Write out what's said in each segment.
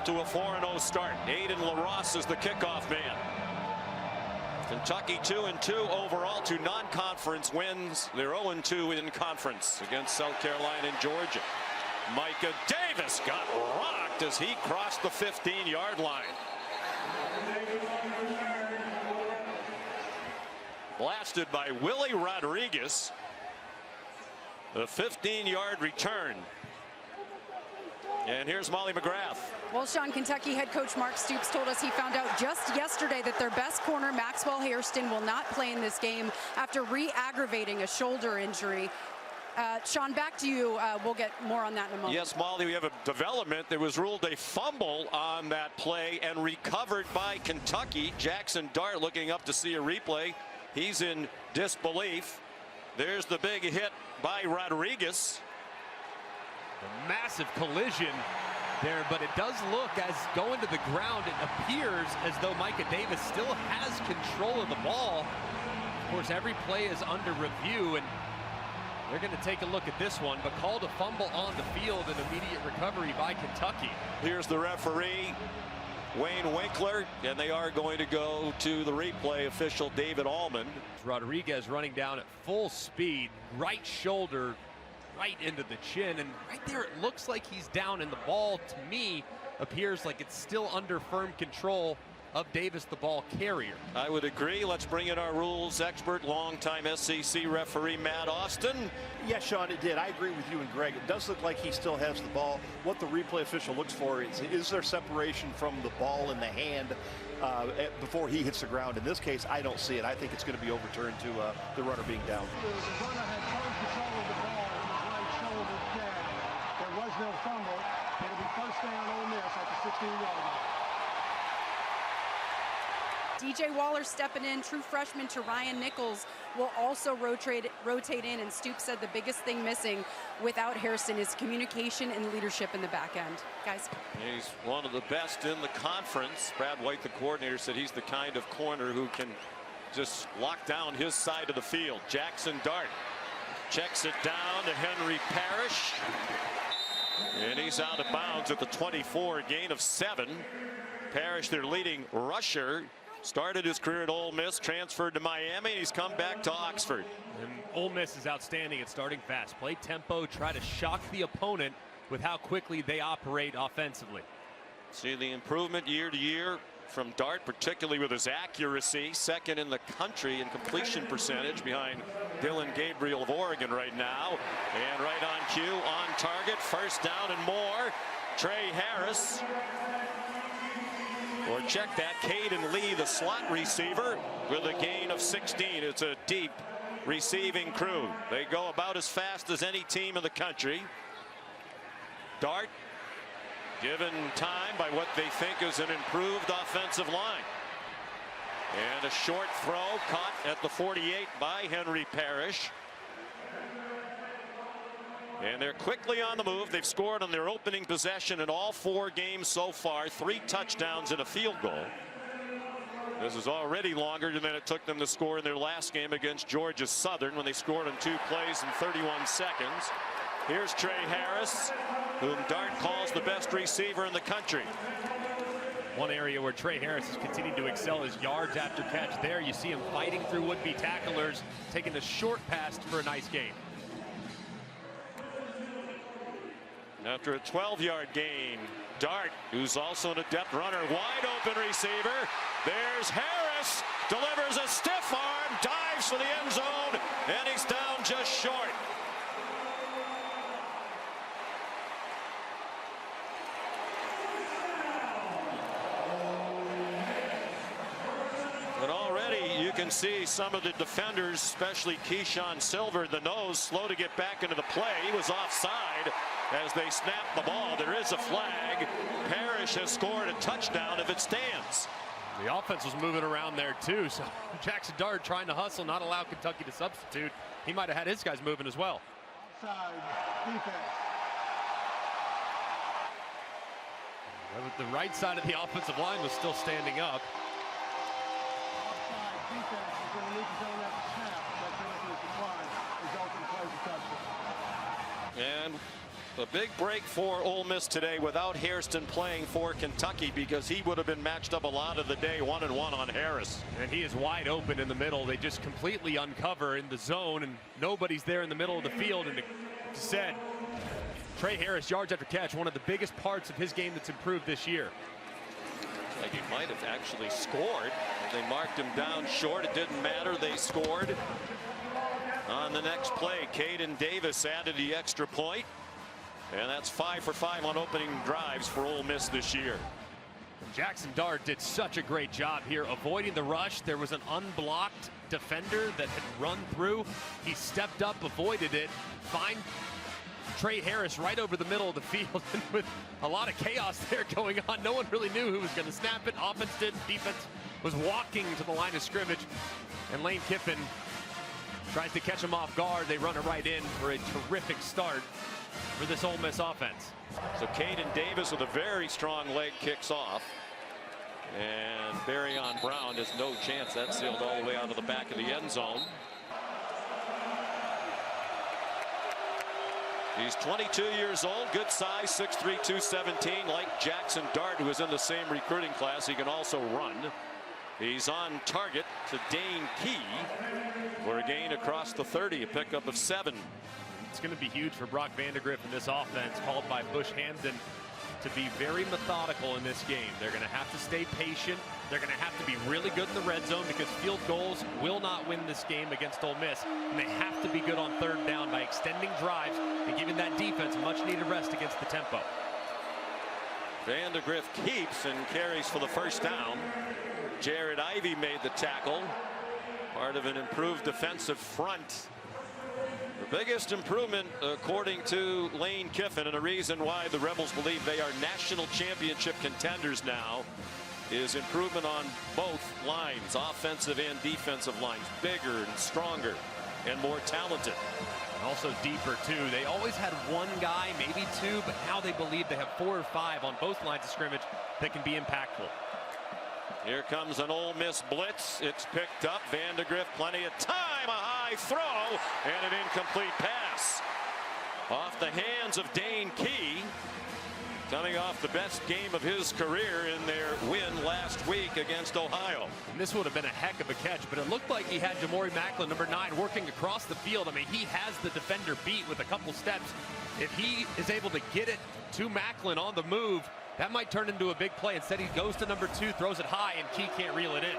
to a 4-0 start. Aiden LaRosse is the kickoff man. Kentucky 2-2 overall, 2 non-conference wins. They're 0-2 in conference against South Carolina and Georgia. Micah Davis got rocked as he crossed the 15-yard line. Blasted by Willie Rodriguez. The 15-yard return. And here's Molly McGrath. Well, Sean, Kentucky head coach Mark Stoops told us he found out just yesterday that their best corner, Maxwell Hairston, will not play in this game after re-aggravating a shoulder injury. Sean, back to you. We'll get more on that in a moment. Yes, Molly, we have a development. There was ruled a fumble on that play and recovered by Kentucky. Jackson Dart looking up to see a replay. He's in disbelief. There's the big hit by Rodriguez. A massive collision there, but it does look, as going to the ground, it appears as though Micah Davis still has control of the ball. Of course, every play is under review, and they're going to take a look at this one, but called a fumble on the field and immediate recovery by Kentucky. Here's the referee, Wayne Winkler, and they are going to go to the replay official, David Allman. Rodriguez running down at full speed, right shoulder right into the chin, and right there it looks like he's down, and the ball, to me, appears like it's still under firm control of Davis, the ball carrier. I would agree. Let's bring in our rules expert, longtime SEC referee Matt Austin. Yes, Sean, it did. I agree with you and Greg. It does look like he still has the ball. What the replay official looks for is there separation from the ball in the hand before he hits the ground. In this case, I don't see it. I think it's going to be overturned to the runner being down. The runner had firm control of the ball in his right shoulder pad. There was no fumble. It'll be first down Ole Miss at the 16-yard line. DJ Waller stepping in, true freshman to Ryan Nichols will also rotate in, and Stoops said the biggest thing missing without Hairston is communication and leadership in the back end. Guys. He's one of the best in the conference. Brad White, the coordinator, said he's the kind of corner who can just lock down his side of the field. Jackson Dart checks it down to Henry Parrish, and he's out of bounds at the 24, gain of 7. Parrish, their leading rusher, started his career at Ole Miss, transferred to Miami, and he's come back to Oxford. And Ole Miss is outstanding at starting fast. Play tempo, try to shock the opponent with how quickly they operate offensively. See the improvement year to year from Dart, particularly with his accuracy. Second in the country in completion percentage behind Dylan Gabriel of Oregon right now. And right on cue, on target, first down and more. Trey Harris. Or check that, Caden Lee, the slot receiver, with a gain of 16. It's a deep receiving crew. They go about as fast as any team in the country. Dart given time by what they think is an improved offensive line. And a short throw caught at the 48 by Henry Parrish. And they're quickly on the move. They've scored on their opening possession in all 4 games so far. 3 touchdowns and a field goal. This is already longer than it took them to score in their last game against Georgia Southern when they scored on 2 plays in 31 seconds. Here's Trey Harris, whom Dart calls the best receiver in the country. One area where Trey Harris has continued to excel is yards after catch. There you see him fighting through would-be tacklers, taking the short pass for a nice gain. After a 12-yard gain, Dart, who's also an adept runner, wide open receiver. There's Harris, delivers a stiff arm, dives for the end zone, and he's down just short. But already you can see some of the defenders, especially Keyshawn Silver, the nose, slow to get back into the play. He was offside as they snap the ball. There is a flag. Parrish has scored a touchdown if it stands. The offense was moving around there too, so Jackson Dart trying to hustle, not allow Kentucky to substitute. He might have had his guys moving as well. Outside defense. The right side of the offensive line was still standing up. Outside defense is going to lead to zone after snap. That penalty is declined, resulting in plays a touchdown. And A big break for Ole Miss today without Hairston playing for Kentucky, because he would have been matched up a lot of the day 1-1 on Harris. And he is wide open in the middle. They just completely uncover in the zone, and nobody's there in the middle of the field. And said, Trey Harris, yards after catch, one of the biggest parts of his game that's improved this year. Like he might have actually scored. They marked him down short. It didn't matter. They scored. On the next play, Caden Davis added the extra point. And that's 5 for 5 on opening drives for Ole Miss this year. Jackson Dart did such a great job here avoiding the rush. There was an unblocked defender that had run through. He stepped up, avoided it, find Trey Harris right over the middle of the field. And with a lot of chaos there going on, no one really knew who was going to snap it. Offense did, defense was walking to the line of scrimmage. And Lane Kiffin tries to catch him off guard. They run it right in for a terrific start for this Ole Miss offense. So Caden Davis with a very strong leg kicks off. And Barryon Brown has no chance. That's sailed all the way out of the back of the end zone. He's 22 years old, good size, 6'3", 217. Like Jackson Dart, who is in the same recruiting class, he can also run. He's on target to Dane Key for a gain across the 30, a pickup of 7. It's going to be huge for Brock Vandegrift in this offense, called by Bush Hamden to be very methodical in this game. They're going to have to stay patient. They're going to have to be really good in the red zone, because field goals will not win this game against Ole Miss. And they have to be good on third down by extending drives and giving that defense much needed rest against the tempo. Vandegrift keeps and carries for the first down. Jared Ivey made the tackle, part of an improved defensive front. The biggest improvement, according to Lane Kiffin, and a reason why the Rebels believe they are national championship contenders now, is improvement on both lines, offensive and defensive lines. Bigger and stronger and more talented. And also deeper, too. They always had one guy, maybe two, but now they believe they have 4 or 5 on both lines of scrimmage that can be impactful. Here comes an Ole Miss blitz. It's picked up. Vandegrift, plenty of time. A high throw and an incomplete pass. Off the hands of Dane Key, coming off the best game of his career in their win last week against Ohio. And this would have been a heck of a catch, but it looked like he had Jamori Macklin, number 9, working across the field. I mean, he has the defender beat with a couple steps. If he is able to get it to Macklin on the move, that might turn into a big play. Instead, he goes to number 2, throws it high, and Key can't reel it in.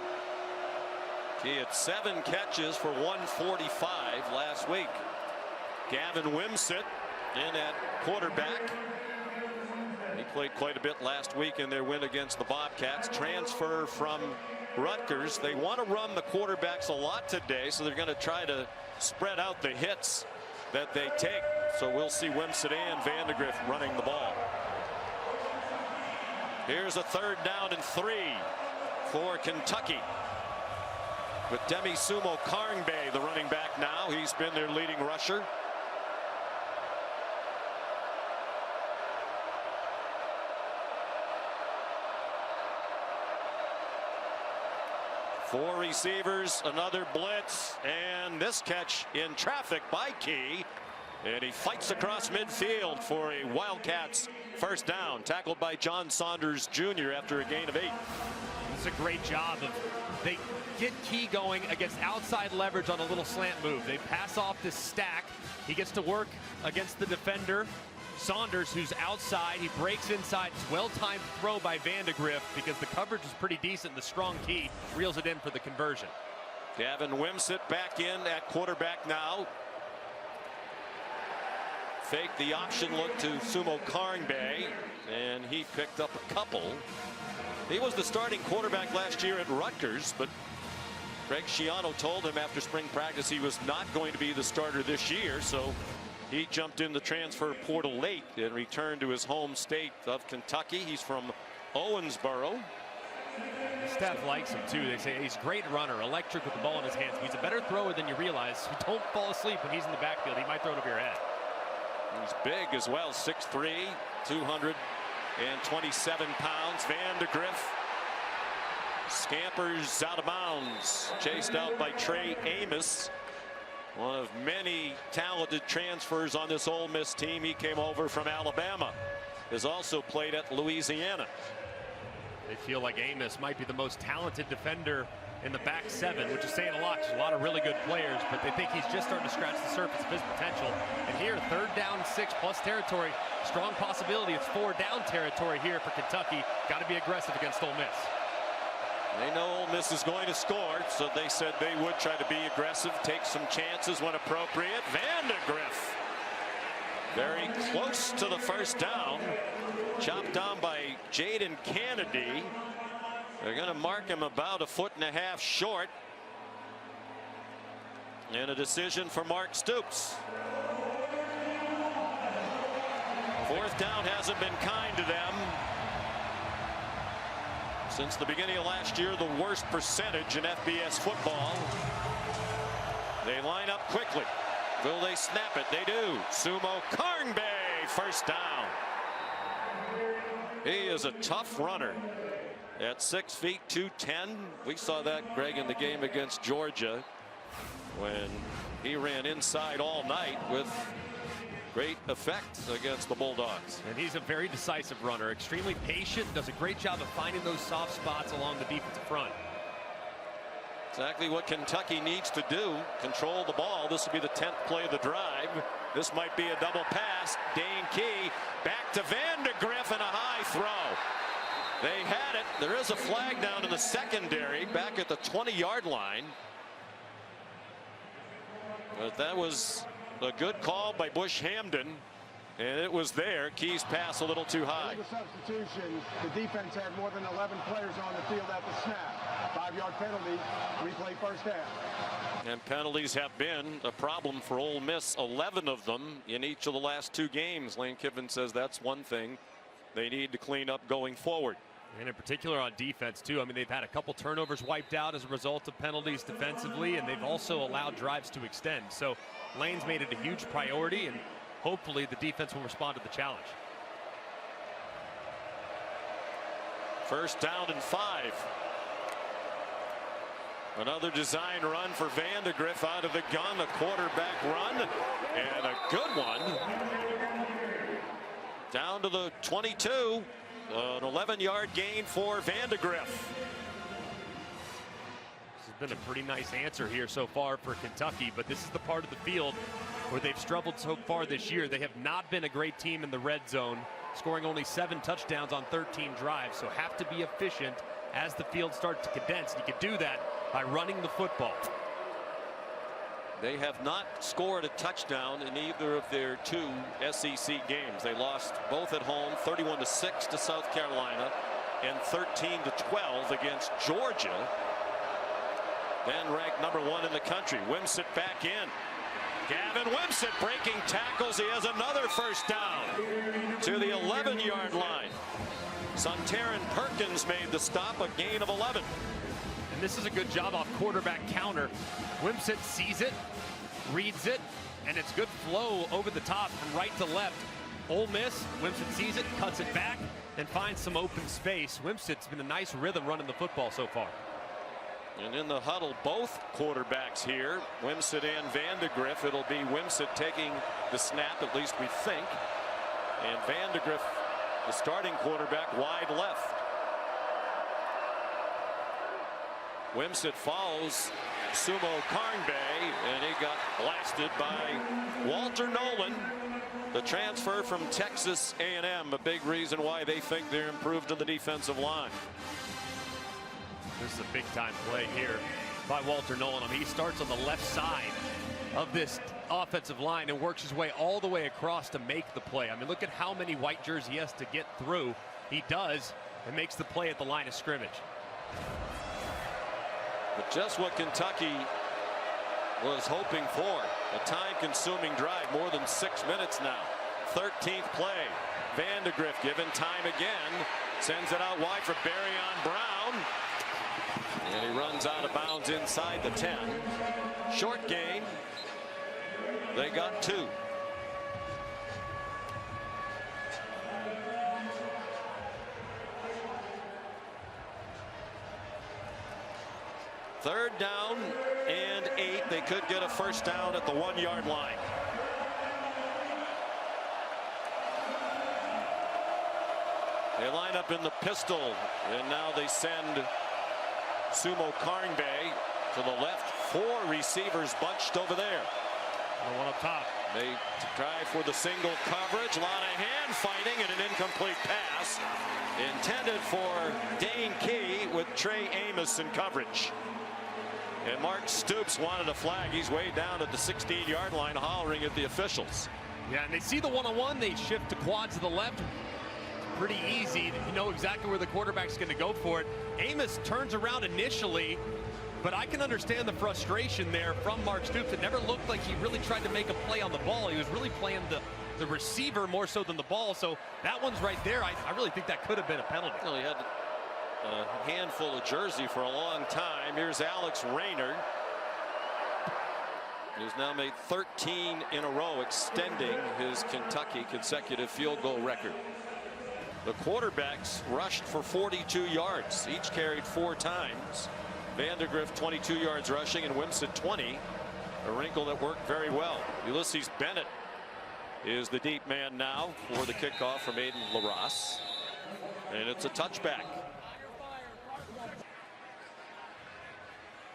He had 7 catches for 145 last week. Gavin Wimsett in at quarterback. He played quite a bit last week in their win against the Bobcats. Transfer from Rutgers. They want to run the quarterbacks a lot today, so they're going to try to spread out the hits that they take. So we'll see Wimsett and Vandegrift running the ball. Here's a 3rd down and 3 for Kentucky, with Demi Sumo Karngbe, the running back now. He's been their leading rusher. Four receivers, another blitz, and this catch in traffic by Key. And he fights across midfield for a Wildcats first down, tackled by John Saunders Jr. after a gain of 8. It's a great job of, they get Key going against outside leverage on a little slant move. They pass off this stack. He gets to work against the defender, Saunders, who's outside. He breaks inside. It's well-timed throw by Vandegrift because the coverage is pretty decent. The strong Key reels it in for the conversion. Gavin Wimsett back in at quarterback now. Fake the option look to Sumo Karngbe, and he picked up a couple. He was the starting quarterback last year at Rutgers, but Greg Schiano told him after spring practice he was not going to be the starter this year, so he jumped in the transfer portal late and returned to his home state of Kentucky. He's from Owensboro. The staff likes him too. They say he's a great runner, electric with the ball in his hands. He's a better thrower than you realize. Don't fall asleep when he's in the backfield. He might throw it over your head. He's big as well, 6'3", 227 pounds. Vandegrift scampers out of bounds, chased out by Trey Amos. One of many talented transfers on this Ole Miss team. He came over from Alabama. Has also played at Louisiana. They feel like Amos might be the most talented defender in the back seven, which is saying a lot. There's a lot of really good players, but they think he's just starting to scratch the surface of his potential. And here, 3rd down, 6+ territory. Strong possibility it's 4 down territory here for Kentucky. Got to be aggressive against Ole Miss. They know Ole Miss is going to score, so they said they would try to be aggressive, take some chances when appropriate. Vandegrift, very close to the 1st down. Chopped down by Jaden Kennedy. They're going to mark him about 1.5 feet short. And a decision for Mark Stoops. 4th down hasn't been kind to them. Since the beginning of last year, the worst percentage in FBS football. They line up quickly. Will they snap it? They do. Sumo Karngbe, 1st down. He is a tough runner at 6 feet 210. We saw that, Greg, in the game against Georgia when he ran inside all night with great effect against the Bulldogs. And he's a very decisive runner, extremely patient, does a great job of finding those soft spots along the defensive front. Exactly what Kentucky needs to do, control the ball. This will be the 10th play of the drive. This might be a double pass. Dane Key back to Vandegrift and a high throw. They had it. There is a flag down in the secondary back at the 20-yard line. But that was a good call by Bush Hamden, and it was there. Key's pass a little too high. The substitution, the defense had more than 11 players on the field at the snap. 5-yard penalty, replay 1st half. And penalties have been a problem for Ole Miss, 11 of them in each of the last 2 games. Lane Kiffin says that's one thing they need to clean up going forward. And in particular on defense, too. I mean, they've had a couple turnovers wiped out as a result of penalties defensively, and they've also allowed drives to extend. So Lane's made it a huge priority, and hopefully the defense will respond to the challenge. 1st down and 5. Another design run for Vandegrift out of the gun, a quarterback run, and a good one. Down to the 22. An 11-yard gain for Vandegrift. This has been a pretty nice answer here so far for Kentucky, but this is the part of the field where they've struggled so far this year. They have not been a great team in the red zone, scoring only 7 touchdowns on 13 drives, so have to be efficient as the field starts to condense. You can do that by running the football. They have not scored a touchdown in either of their 2 SEC games. They lost both at home, 31-6 to South Carolina and 13-12 against Georgia. Then ranked number 1 in the country. Wimsatt back in. Gavin Wimsatt breaking tackles. He has another 1st down to the 11-yard line. Sontaran Perkins made the stop, a gain of 11. And this is a good job off quarterback counter. Wimsatt sees it, reads it, and it's good flow over the top from right to left. Ole Miss, Wimsatt sees it, cuts it back, and finds some open space. Wimsatt's been a nice rhythm running the football so far. And in the huddle, both quarterbacks here, Wimsatt and Vandegrift. It'll be Wimsatt taking the snap, at least we think. And Vandegrift, the starting quarterback, wide left. Wimsatt follows Sumo Karngbe, and he got blasted by Walter Nolan, the transfer from Texas A&M. A big reason why they think they're improved in the defensive line. This is a big-time play here by Walter Nolan. I mean, he starts on the left side of this offensive line and works his way all the way across to make the play. I mean, look at how many white jerseys he has to get through. He does, and makes the play at the line of scrimmage. But just what Kentucky was hoping for. A time-consuming drive, more than 6 minutes now. 13th play. Vandegrift given time again. Sends it out wide for Barryon Brown. And he runs out of bounds inside the 10. Short gain. They got 2. Third down and 8 but they could get a first down at the 1-yard line. They line up in the pistol, and now they send Sumo Karngbe to the left. 4 receivers bunched over there. The one up top. They try for the single coverage. A lot of hand fighting and an incomplete pass intended for Dane Key with Trey Amos in coverage. And Mark Stoops wanted a flag. He's way down at the 16-yard line hollering at the officials. Yeah, and they see the one-on-one. They shift to quad to the left. Pretty easy. You know exactly where the quarterback's going to go for it. Amos turns around initially, but I can understand the frustration there from Mark Stoops. It never looked like he really tried to make a play on the ball. He was really playing the receiver more so than the ball. So that one's right there. I really think that could have been a penalty. Well, he had a handful of jersey for a long time. Here's Alex Rayner, who's now made 13 in a row, extending his Kentucky consecutive field goal record. The quarterbacks rushed for 42 yards. Each carried 4 times. Vandegrift 22 yards rushing and Wimsatt 20. A wrinkle that worked very well. Ulysses Bennett is the deep man now for the kickoff from Aiden LaRosse. And it's a touchback.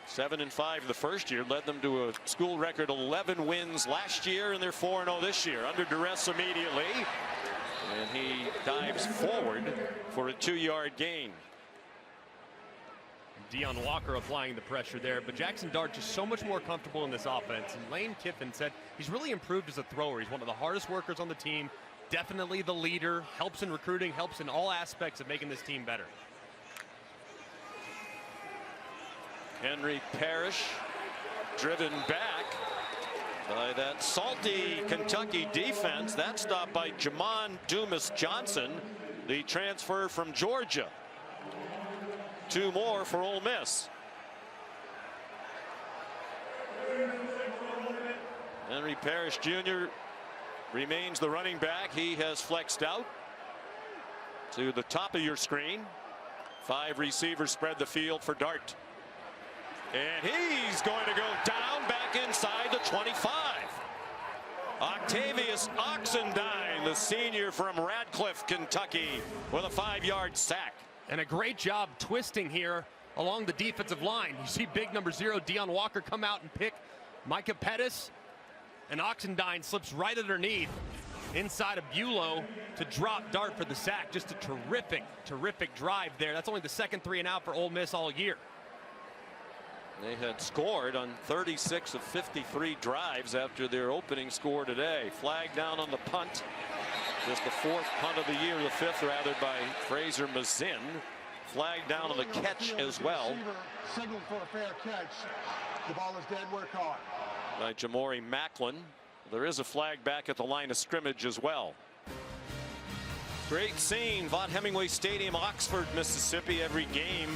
7-5 the first year, led them to a school record 11 wins last year, and they're 4-0 this year. Under duress immediately, and he dives forward for a 2-yard gain. Deion Walker applying the pressure there, but Jackson Dart just so much more comfortable in this offense. And Lane Kiffin said he's really improved as a thrower. He's one of the hardest workers on the team, definitely the leader, helps in recruiting, helps in all aspects of making this team better. Henry Parrish driven back by that salty Kentucky defense. That stopped by Jamon Dumas Johnson, the transfer from Georgia. 2 more for Ole Miss. Henry Parrish Jr. remains the running back. He has flexed out to the top of your screen. 5 receivers spread the field for Dart. And he's going to go down back inside the 25. Octavius Oxendine, the senior from Radcliffe, Kentucky, with a 5-yard sack. And a great job twisting here along the defensive line. You see big number 0, Deion Walker, come out and pick Micah Pettis, and Oxendine slips right underneath inside of Bulow to drop Dart for the sack. Just a terrific drive there. That's only the second 3-and-out for Ole Miss all year. They had scored on 36 of 53 drives after their opening score today. Flag down on the punt. Just the 4th punt of the year, the 5th rather, by Fraser Mazin. Flag down on the catch as well. Signaled for a fair catch. The ball is dead where caught. By Jamori Macklin. There is a flag back at the line of scrimmage as well. Great scene. Vaught Hemingway Stadium, Oxford, Mississippi. Every game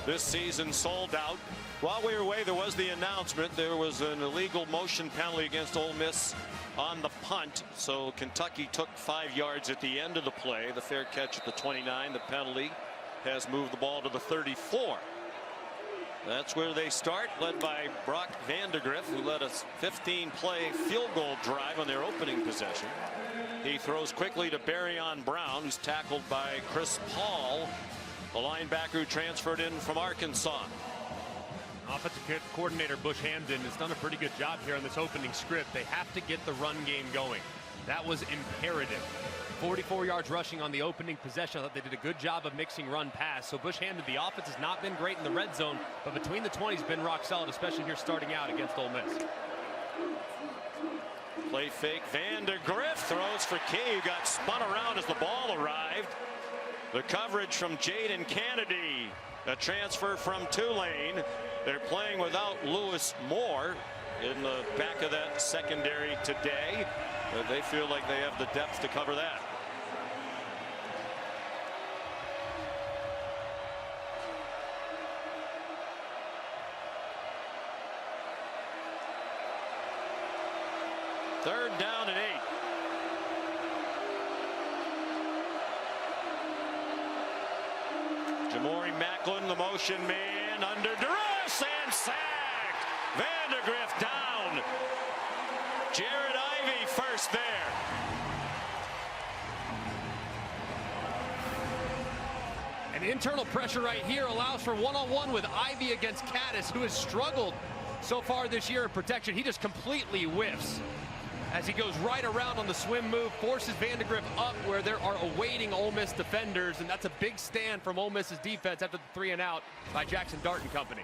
this season sold out. While we were away, there was the announcement there was an illegal motion penalty against Ole Miss on the punt. So Kentucky took 5 yards at the end of the play. The fair catch at the 29. The penalty has moved the ball to the 34. That's where they start, led by Brock Vandegrift, who led a 15-play field goal drive on their opening possession. He throws quickly to Barryon Brown, who's tackled by Chris Paul, the linebacker who transferred in from Arkansas. Offensive coordinator Bush Hamden has done a pretty good job here on this opening script. They have to get the run game going. That was imperative. 44 yards rushing on the opening possession. I thought they did a good job of mixing run pass. So Bush Hamden, the offense has not been great in the red zone, but between the 20s been rock solid, especially here starting out against Ole Miss. Play fake. Vandegrift throws for Key, who got spun around as the ball arrived. The coverage from Jaden Kennedy, a transfer from Tulane. They're playing without Lewis Moore in the back of that secondary today, but they feel like they have the depth to cover that. Third down and 8. Jamori Macklin, the motion man, under duress and sacked Vandegrift down. Jared Ivey first there. And internal pressure right here allows for one-on-one with Ivey against Caddis, who has struggled so far this year in protection. He just completely whiffs as he goes right around on the swim move, forces Vandegrift up where there are awaiting Ole Miss defenders, and that's a big stand from Ole Miss's defense after the 3 and out by Jackson Dart and company.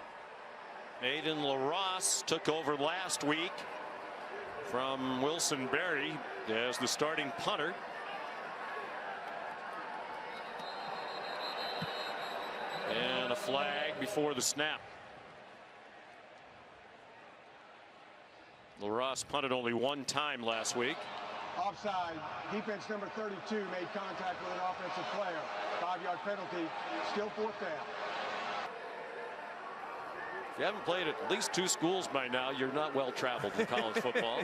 Aiden LaRosse took over last week from Wilson Berry as the starting punter. And a flag before the snap. LaRosse punted only 1 time last week. Offside. Defense number 32 made contact with an offensive player. 5-yard penalty. Still 4th down. If you haven't played at least 2 schools by now, you're not well traveled in college football.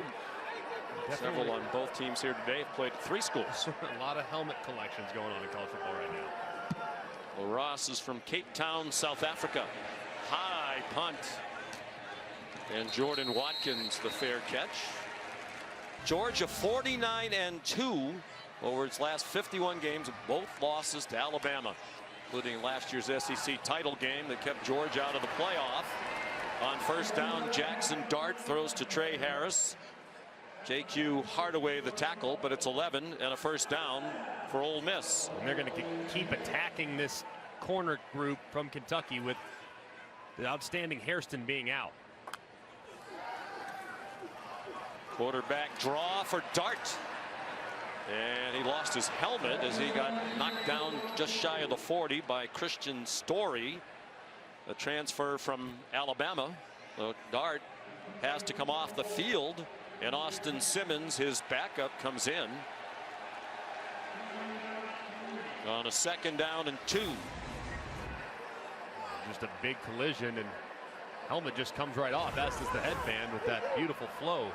Several on both teams here today have played at 3 schools. A lot of helmet collections going on in college football right now. LaRosse is from Cape Town, South Africa. High punt. And Jordan Watkins the fair catch. Georgia 49-2 over its last 51 games, both losses to Alabama, including last year's SEC title game that kept Georgia out of the playoff. On first down, Jackson Dart throws to Trey Harris. J.Q. Hardaway the tackle, but it's 11 and a first down for Ole Miss. And they're going to keep attacking this corner group from Kentucky with the outstanding Hairston being out. Quarterback draw for Dart. And he lost his helmet as he got knocked down just shy of the 40 by Christian Story, a transfer from Alabama. So Dart has to come off the field, and Austin Simmons, his backup, comes in on a 2nd down and 2. Just a big collision, and helmet just comes right off, as does the headband with that beautiful flow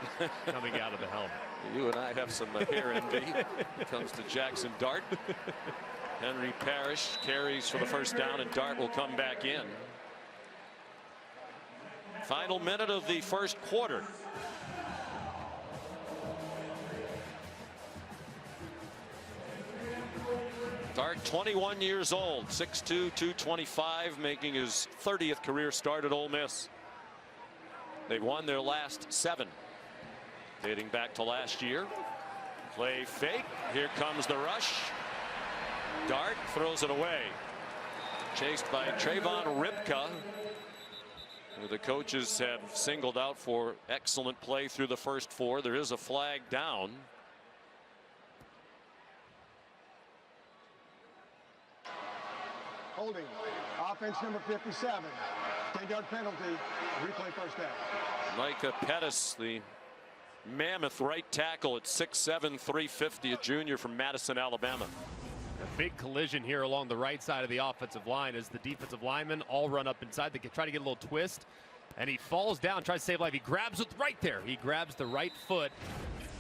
coming out of the helmet. You and I have some hair envy when it comes to Jackson Dart. Henry Parrish carries for the first down, and Dart will come back in. Final minute of the first quarter. Dart, 21 years old, 6'2", 225, making his 30th career start at Ole Miss. They've won their last 7, dating back to last year. Play fake. Here comes the rush. Dart throws it away. Chased by Trayvon Ripka, who the coaches have singled out for excellent play through the first 4. There is a flag down. Holding. Offense number 57. 10-yard penalty. Replay first down. Micah Pettis, the mammoth right tackle at 6'7", 350, a junior from Madison, Alabama. A big collision here along the right side of the offensive line as the defensive linemen all run up inside. They try to get a little twist, and he falls down, tries to save life. He grabs it right there. He grabs the right foot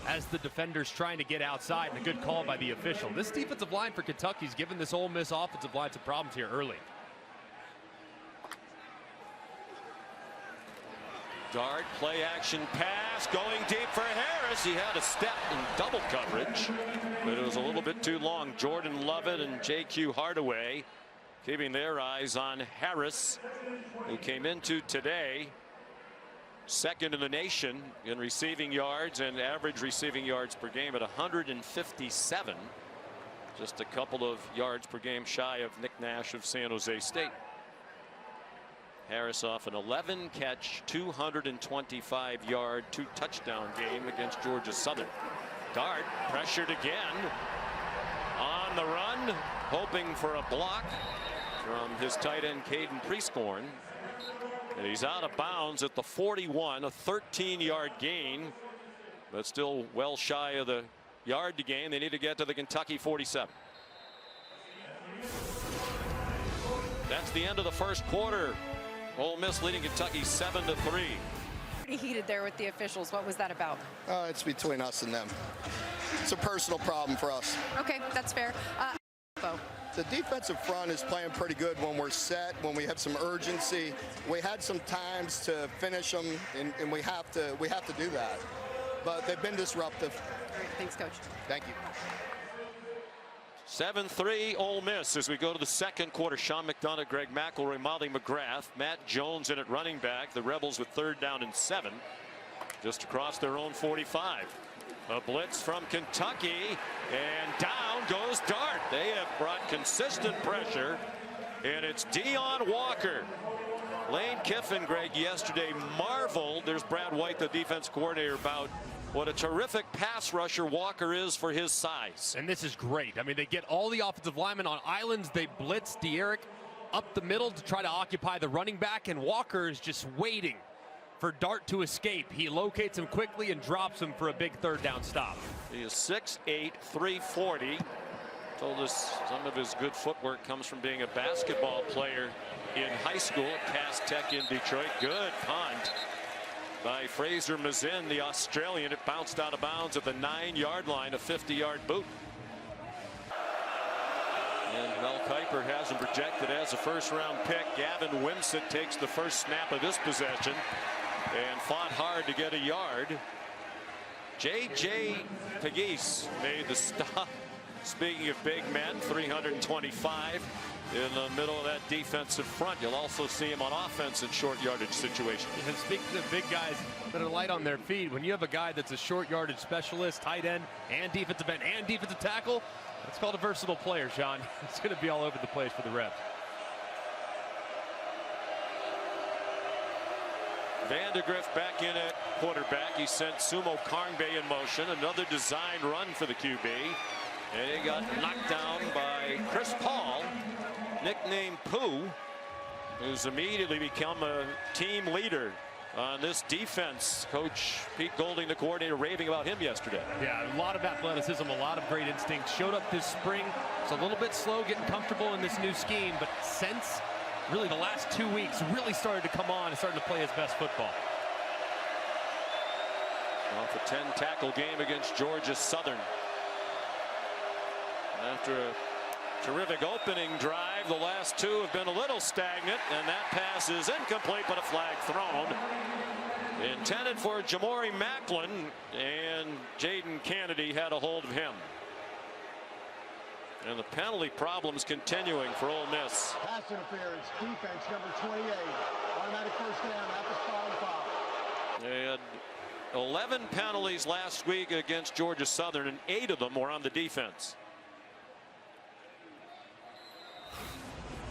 as the defender's trying to get outside, and a good call by the official. This defensive line for Kentucky's given this Ole Miss offensive line some problems here early. Dart, play action pass, going deep for Harris. He had a step in double coverage, but it was a little bit too long. Jordan Lovett and J.Q. Hardaway keeping their eyes on Harris, who came into today 2nd in the nation in receiving yards and average receiving yards per game at 157. Just a couple of yards per game shy of Nick Nash of San Jose State. Harris off an 11-catch, 225-yard, 2-touchdown game against Georgia Southern. Dart pressured again on the run, hoping for a block from his tight end Caden Prescorn. And he's out of bounds at the 41, a 13-yard gain, but still well shy of the yard to gain. They need to get to the Kentucky 47. That's the end of the first quarter. Ole Miss leading Kentucky 7-3. Pretty heated there with the officials. What was that about? It's between us and them. It's a personal problem for us. Okay, that's fair. The defensive front is playing pretty good when we're set, when we have some urgency. We had some times to finish them, and we have to do that. But they've been disruptive. Great. Thanks, Coach. Thank you. 7-3 Ole Miss as we go to the second quarter. Sean McDonough, Greg McElroy, Molly McGrath, Matt Jones in at running back. The Rebels with 3rd down and 7, just across their own 45. A blitz from Kentucky, and down goes Dart. They have brought consistent pressure, and it's Dion Walker. Lane Kiffin, Greg, yesterday marveled. There's Brad White, the defense coordinator, about what a terrific pass rusher Walker is for his size. And this is great. I mean, they get all the offensive linemen on islands. They blitz De'Eric up the middle to try to occupy the running back, and Walker is just waiting for Dart to escape. He locates him quickly and drops him for a big 3rd down stop. He is 6'8", 340. Told us some of his good footwork comes from being a basketball player in high school at Cass Tech in Detroit. Good punt by Fraser Mazin, the Australian. It bounced out of bounds at the 9-yard line, a 50-yard boot. And Mel Kiper has him projected as a 1st-round pick. Gavin Wimsatt takes the first snap of this possession and fought hard to get a yard. J.J. Pegues made the stop. Speaking of big men, 325 in the middle of that defensive front. You'll also see him on offense in short yardage situations. And speaking of big guys that are light on their feet, when you have a guy that's a short yardage specialist, tight end, and defensive end, and defensive tackle, that's called a versatile player, Sean. It's going to be all over the place for the Rebs. Vandegrift back in at quarterback. He sent Sumo Karngbe in motion. Another designed run for the QB. And he got knocked down by Chris Paul, nicknamed Pooh, who's immediately become a team leader on this defense. Coach Pete Golding, the coordinator, raving about him yesterday. Yeah, a lot of athleticism, a lot of great instincts. Showed up this spring. It's a little bit slow getting comfortable in this new scheme, but since really the last 2 weeks really started to come on and starting to play his best football. Off a 10-tackle game against Georgia Southern. After a terrific opening drive, the last 2 have been a little stagnant, and that pass is incomplete, but a flag thrown. Intended for Jamori Macklin, and Jaden Kennedy had a hold of him. And the penalty problems continuing for Ole Miss. Pass interference, defense number 28. Automatic 1st down at the spot and foul. They had 11 penalties last week against Georgia Southern, and 8 of them were on the defense.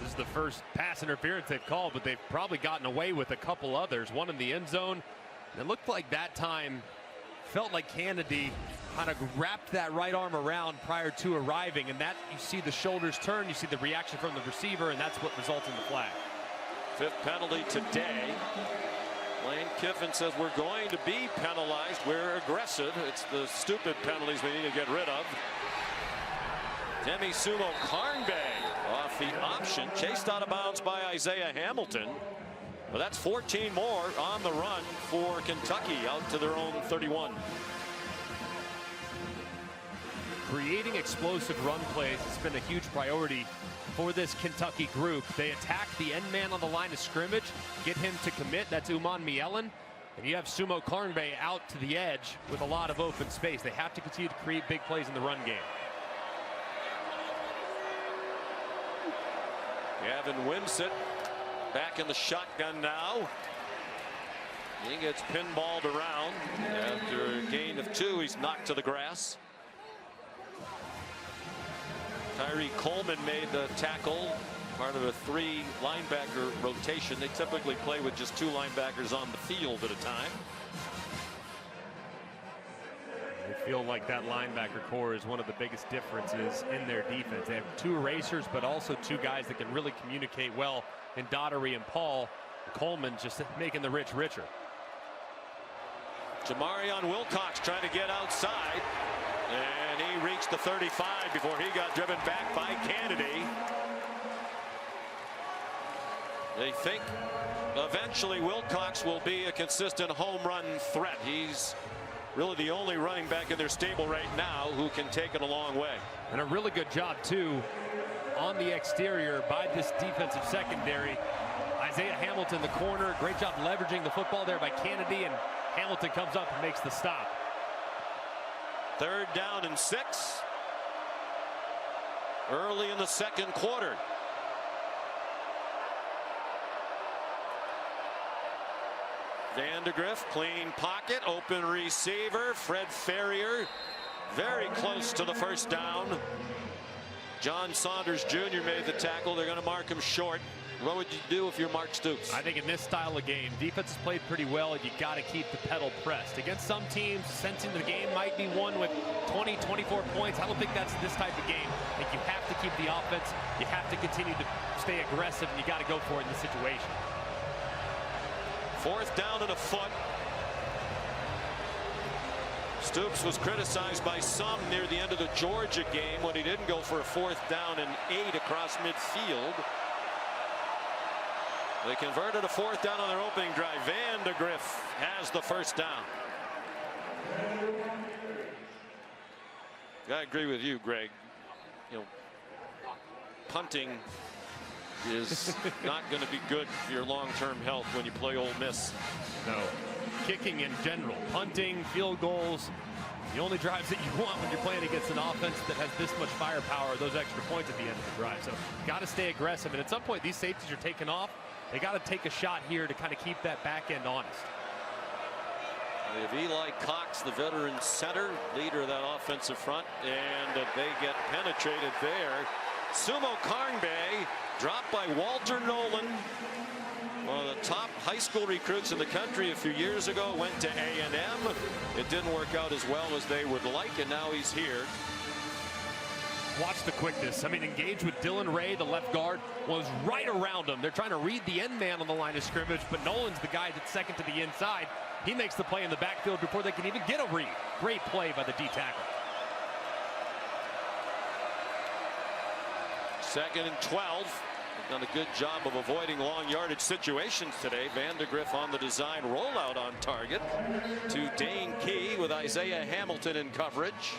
This is the first pass interference they've called, but they've probably gotten away with a couple others. One in the end zone. It looked like that time felt like Kennedy kind of wrapped that right arm around prior to arriving, and that you see the shoulders turn, you see the reaction from the receiver, and that's what results in the flag. 5th penalty today. Lane Kiffin says we're going to be penalized. We're aggressive. It's the stupid penalties we need to get rid of. Demi Sumo Karngbe off the option, chased out of bounds by Isaiah Hamilton. But that's 14 more on the run for Kentucky out to their own 31. Creating explosive run plays has been a huge priority for this Kentucky group. They attack the end man on the line of scrimmage, get him to commit. That's Uman Mielen. And you have Sumo Karngbe out to the edge with a lot of open space. They have to continue to create big plays in the run game. Gavin Wimsatt back in the shotgun now. He gets pinballed around. After a gain of 2, he's knocked to the grass. Tyree Coleman made the tackle, part of a 3 linebacker rotation. They typically play with just 2 linebackers on the field at a time. They feel like that linebacker core is one of the biggest differences in their defense. They have 2 erasers, but also 2 guys that can really communicate well in Daughtery and Paul. Coleman just making the rich richer. Jamarion Wilcox trying to get outside, and he reached the 35 before he got driven back by Kennedy. They think eventually Wilcox will be a consistent home run threat. He's really the only running back in their stable right now who can take it a long way. And a really good job, too, on the exterior by this defensive secondary. Isaiah Hamilton, the corner, great job leveraging the football there by Kennedy, and Hamilton comes up and makes the stop. 3rd down and 6. Early in the 2nd quarter. Vandegrift, clean pocket, open receiver. Fred Ferrier, very close to the 1st down. John Saunders Jr. made the tackle. They're going to mark him short. What would you do if you're Mark Stoops? I think in this style of game, defense has played pretty well, and you got to keep the pedal pressed. Against some teams, sensing the game might be won with 20, 24 points. I don't think that's this type of game. I think you have to keep the offense. You have to continue to stay aggressive, and you got to go for it in this situation. 4th down and a foot. Stoops was criticized by some near the end of the Georgia game when he didn't go for a 4th down and 8 across midfield. They converted a 4th down on their opening drive. Vandegrift has the 1st down. I agree with you, Greg. You know, punting is not going to be good for your long-term health when you play Ole Miss. No. Kicking in general, punting, field goals, the only drives that you want when you're playing against an offense that has this much firepower are those extra points at the end of the drive. So got to stay aggressive, and at some point these safeties are taking off. They got to take a shot here to kind of keep that back end honest. They have Eli Cox, the veteran center, leader of that offensive front, and they get penetrated there. Sumo Karngbe dropped by Walter Nolan, one of the top high school recruits in the country a few years ago. Went to A&M. It didn't work out as well as they would like, and now he's here. Watch the quickness. I mean, engaged with Dylan Ray, the left guard, was right around him. They're trying to read the end man on the line of scrimmage, but Nolan's the guy that's second to the inside. He makes the play in the backfield before they can even get a read. Great play by the D tackle. 2nd and 12. They've done a good job of avoiding long yardage situations today. Vandegrift on the design rollout on target to Dane Key with Isaiah Hamilton in coverage.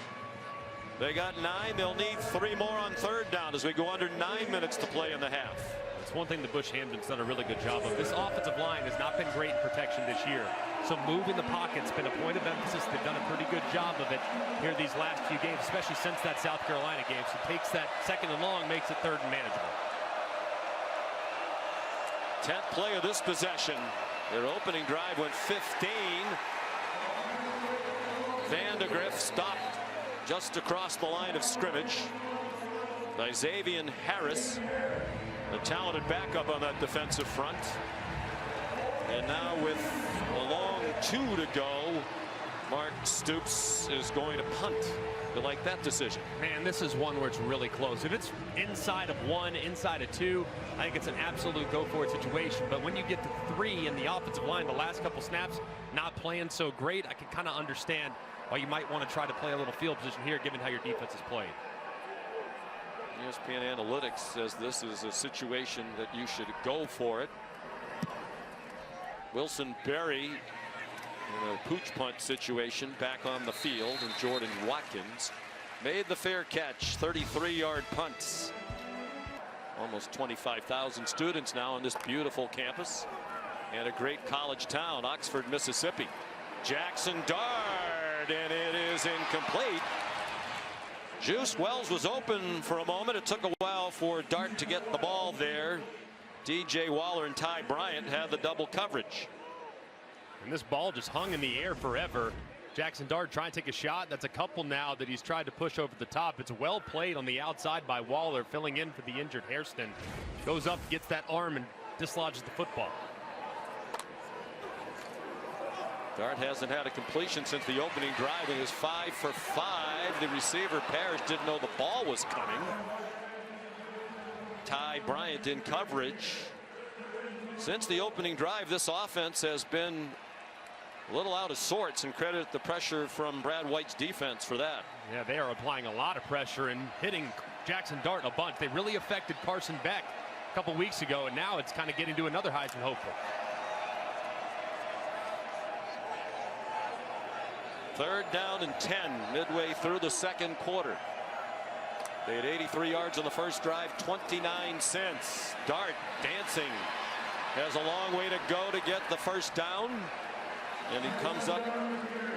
They got 9. They'll need 3 more on 3rd down as we go under 9 minutes to play in the half. It's one thing that Bush Hamden's done a really good job of. This offensive line has not been great in protection this year. So moving the pocket's been a point of emphasis. They've done a pretty good job of it here these last few games, especially since that South Carolina game. So takes that 2nd and long, makes it 3rd and manageable. 10th play of this possession. Their opening drive went 15. Vandegrift stopped just across the line of scrimmage by Xavier Harris, a talented backup on that defensive front. And now with a long 2 to go, Mark Stoops is going to punt. You like that decision? Man, this is one where it's really close. If it's inside of 1, inside of 2, I think it's an absolute go-for-it situation. But when you get to 3 in the offensive line, the last couple snaps not playing so great, I can kind of understand why you might want to try to play a little field position here, given how your defense is played. ESPN Analytics says this is a situation that you should go for it. Wilson Berry in a pooch punt situation back on the field, and Jordan Watkins made the fair catch. 33-yard punts. Almost 25,000 students now on this beautiful campus and a great college town, Oxford, Mississippi. Jackson Dart, and it is incomplete. Juice Wells was open for a moment. It took a while for Dart to get the ball there. DJ Waller and Ty Bryant had the double coverage. And this ball just hung in the air forever. Jackson Dart trying to take a shot. That's a couple now that he's tried to push over the top. It's well played on the outside by Waller, filling in for the injured Hairston. Goes up, gets that arm, and dislodges the football. Dart hasn't had a completion since the opening drive. It was 5 for 5. The receiver Parrish didn't know the ball was coming. Ty Bryant in coverage. Since the opening drive, this offense has been a little out of sorts, and credit the pressure from Brad White's defense for that. Yeah, they are applying a lot of pressure and hitting Jackson Dart a bunch. They really affected Carson Beck a couple weeks ago, and now it's kind of getting to another Heisman hopeful. 3rd down and 10 midway through the 2nd quarter. They had 83 yards on the first drive, 29 cents. Dart dancing. Has a long way to go to get the first down. And he comes up,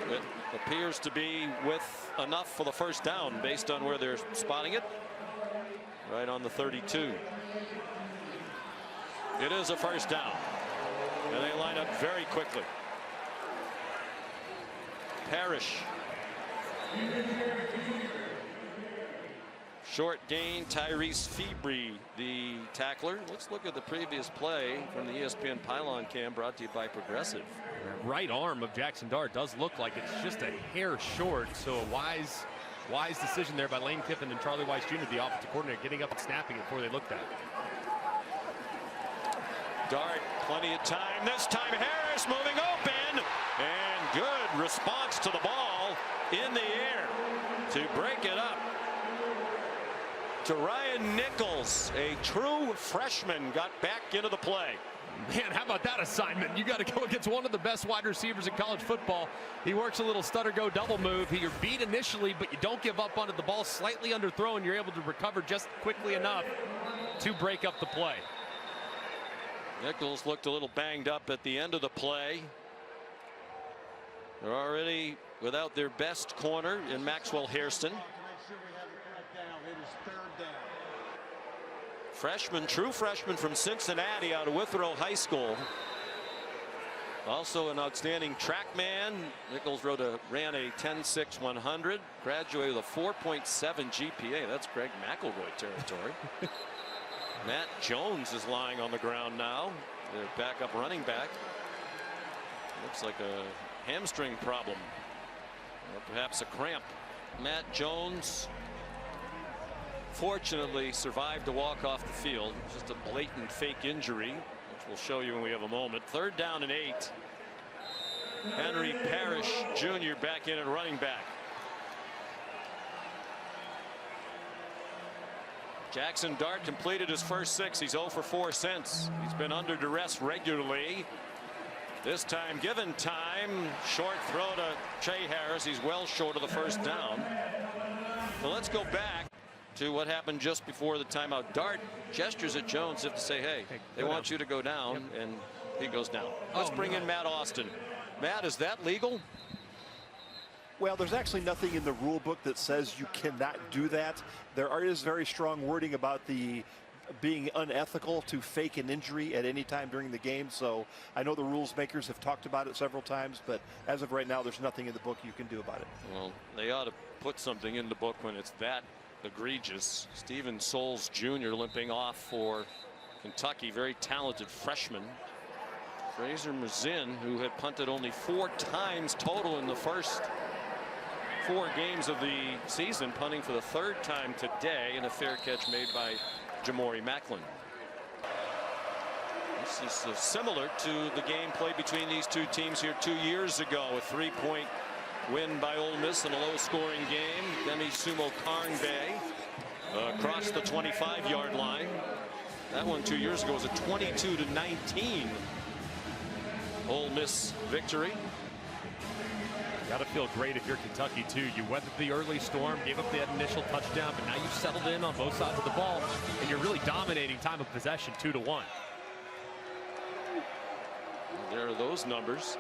it appears to be with enough for the first down based on where they're spotting it. Right on the 32. It is a first down. And they line up very quickly. Parrish. Short gain. Tyrese Febrey, the tackler. Let's look at the previous play from the ESPN Pylon Cam, brought to you by Progressive. Right arm of Jackson Dart does look like it's just a hair short. So a wise decision there by Lane Kiffin and Charlie Weiss Jr., the offensive coordinator, getting up and snapping it before they looked at it. Dart, plenty of time. This time Harris moving open. And good response to the ball in the air to break it up. To Ryan Nichols, a true freshman, got back into the play. Man, how about that assignment? You got to go against one of the best wide receivers in college football. He works a little stutter go double move. You're beat initially, but you don't give up onto the ball. Slightly underthrown. You're able to recover just quickly enough to break up the play. Nichols looked a little banged up at the end of the play. They're already without their best corner in Maxwell Hairston. Freshman, true freshman from Cincinnati out of Withrow High School. Also an outstanding track man. Nichols ran a 10.6-100. Graduated with a 4.7 GPA. That's Greg McElroy territory. Matt Jones is lying on the ground now. The backup running back. Looks like a hamstring problem. Or perhaps a cramp. Matt Jones fortunately survived to walk off the field. Just a blatant fake injury, which we'll show you when we have a moment. 3rd down and 8. Henry Parrish Jr. back in at running back. Jackson Dart completed his first 6. He's 0 for 4 since. He's been under duress regularly. This time, given time, short throw to Che Harris. He's well short of the first down. So let's go back to what happened just before the timeout. Dart gestures at Jones as if to say, hey, they want you to go down, and he goes down. Let's bring in Matt Austin. Matt, is that legal? Well, there's actually nothing in the rule book that says you cannot do that. There is very strong wording about the being unethical to fake an injury at any time during the game. So I know the rules makers have talked about it several times, but as of right now, there's nothing in the book you can do about it. Well, they ought to put something in the book when it's that egregious. Steven Souls Jr. limping off for Kentucky, very talented freshman. Fraser Mazin, who had punted only 4 times total in the first 4 games of the season, punting for the 3rd time today, and a fair catch made by Jamori Macklin. This is similar to the game played between these two teams here 2 years ago. A 3-point win by Ole Miss in a low-scoring game. Demi Sumo Karngbae across the 25-yard line. That one 2 years ago was a 22-19 Ole Miss victory. Got to feel great if you're Kentucky, too. You weathered the early storm, gave up that initial touchdown, but now you've settled in on both sides of the ball, and you're really dominating time of possession 2-1. There are those numbers.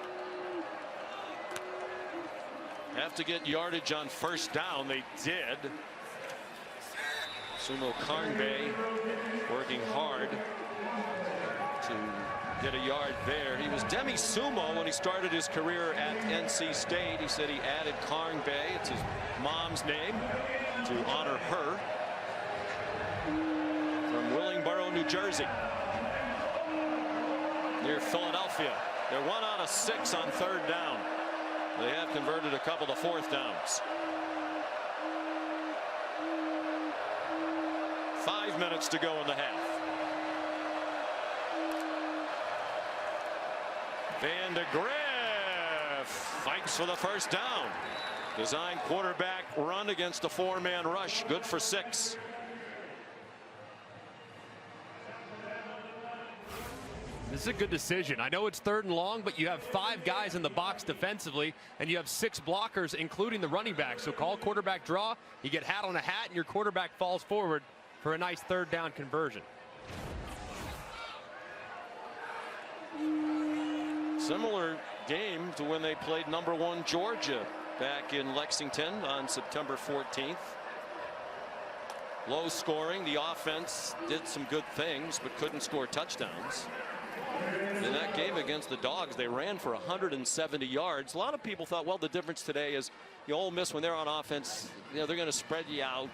Have to get yardage on first down. They did. Sumo Karngbae working hard to get a yard there. He was Demi Sumo when he started his career at NC State. He said he added Karngbae, it's his mom's name, to honor her. From Willingboro, New Jersey, near Philadelphia. They're 1 out of 6 on 3rd down. They have converted a couple of 4th downs. 5 minutes to go in the half. Van de Graaff fights for the first down. Design quarterback run against a 4-man rush. Good for 6. This is a good decision. I know it's 3rd and long, but you have 5 guys in the box defensively, and you have 6 blockers, including the running back. So call quarterback draw, you get hat on a hat, and your quarterback falls forward for a nice 3rd down conversion. Similar game to when they played #1 Georgia back in Lexington on September 14th. Low scoring. The offense did some good things, but couldn't score touchdowns. In that game against the Dogs, they ran for 170 yards. A lot of people thought, well, the difference today is Ole Miss, when they're on offense, they're going to spread you out.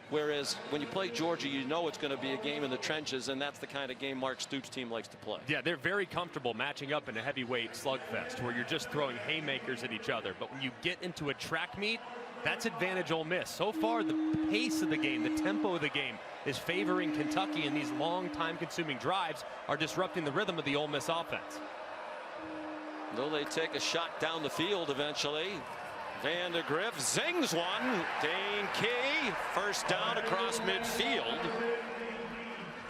Whereas when you play Georgia, you know it's going to be a game in the trenches, and that's the kind of game Mark Stoops' team likes to play. Yeah, they're very comfortable matching up in a heavyweight slugfest where you're just throwing haymakers at each other. But when you get into a track meet, that's advantage Ole Miss. So far, the pace of the game, the tempo of the game is favoring Kentucky, and these long time-consuming drives are disrupting the rhythm of the Ole Miss offense. Though they take a shot down the field eventually. Vandegrift zings one. Dane Key, first down across midfield.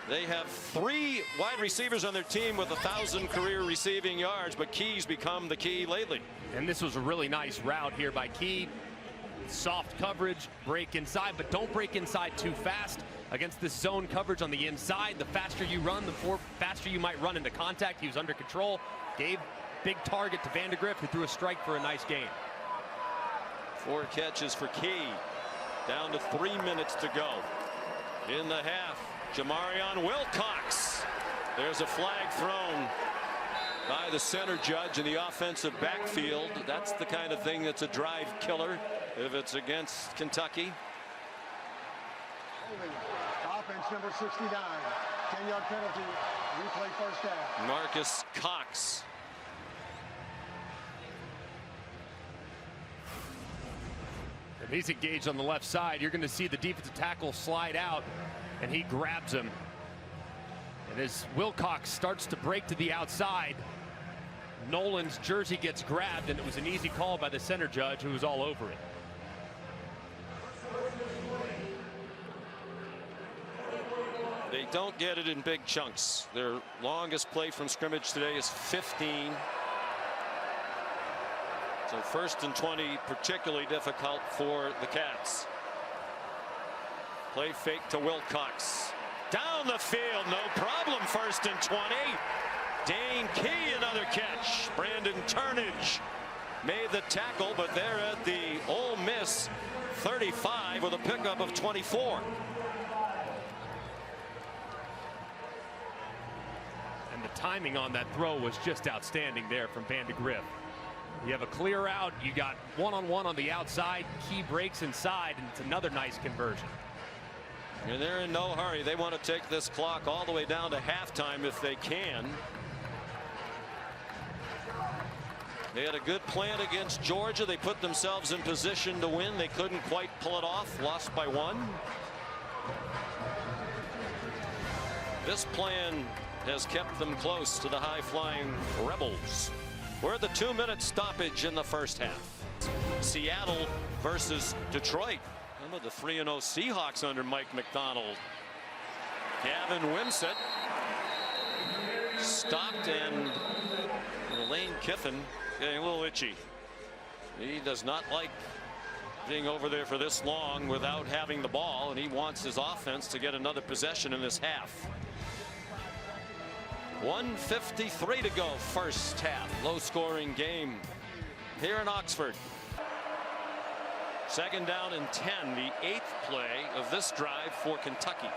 They have 3 wide receivers on their team with 1,000 career receiving yards, but Key's become the key lately. And this was a really nice route here by Key. Soft coverage, break inside, but don't break inside too fast. Against this zone coverage on the inside, the faster you run, the faster you might run into contact. He was under control, gave big target to Vandegrift, who threw a strike for a nice gain. 4 catches for Key. Down to 3 minutes to go in the half. Jamarion Wilcox. There's a flag thrown by the center judge in the offensive backfield. That's the kind of thing that's a drive killer if it's against Kentucky. Offense number 69. 10-yard penalty. Replay first down. Marcus Cox. And he's engaged on the left side. You're going to see the defensive tackle slide out, and he grabs him. And as Wilcox starts to break to the outside, Nolan's jersey gets grabbed, and it was an easy call by the center judge, who was all over it. They don't get it in big chunks. Their longest play from scrimmage today is 15. So 1st and 20, particularly difficult for the Cats. Play fake to Wilcox. Down the field, no problem. 1st and 20. Dane Key, another catch. Brandon Turnage made the tackle, but they're at the Ole Miss 35 with a pickup of 24. And the timing on that throw was just outstanding there from Vandegrift. You have a clear out, you got one-on-one on the outside, Key breaks inside, and it's another nice conversion. And they're in no hurry. They want to take this clock all the way down to halftime if they can. They had a good plan against Georgia. They put themselves in position to win. They couldn't quite pull it off. Lost by 1. This plan has kept them close to the high-flying Rebels. We're at the 2-minute stoppage in the first half. Seattle versus Detroit. Some of the 3-0 Seahawks under Mike McDonald. Gavin Wimsatt stopped, and Lane Kiffin getting a little itchy. He does not like being over there for this long without having the ball, and he wants his offense to get another possession in this half. 1:53 to go, first half. Low-scoring game here in Oxford. 2nd down and 10, the 8th play of this drive for Kentucky.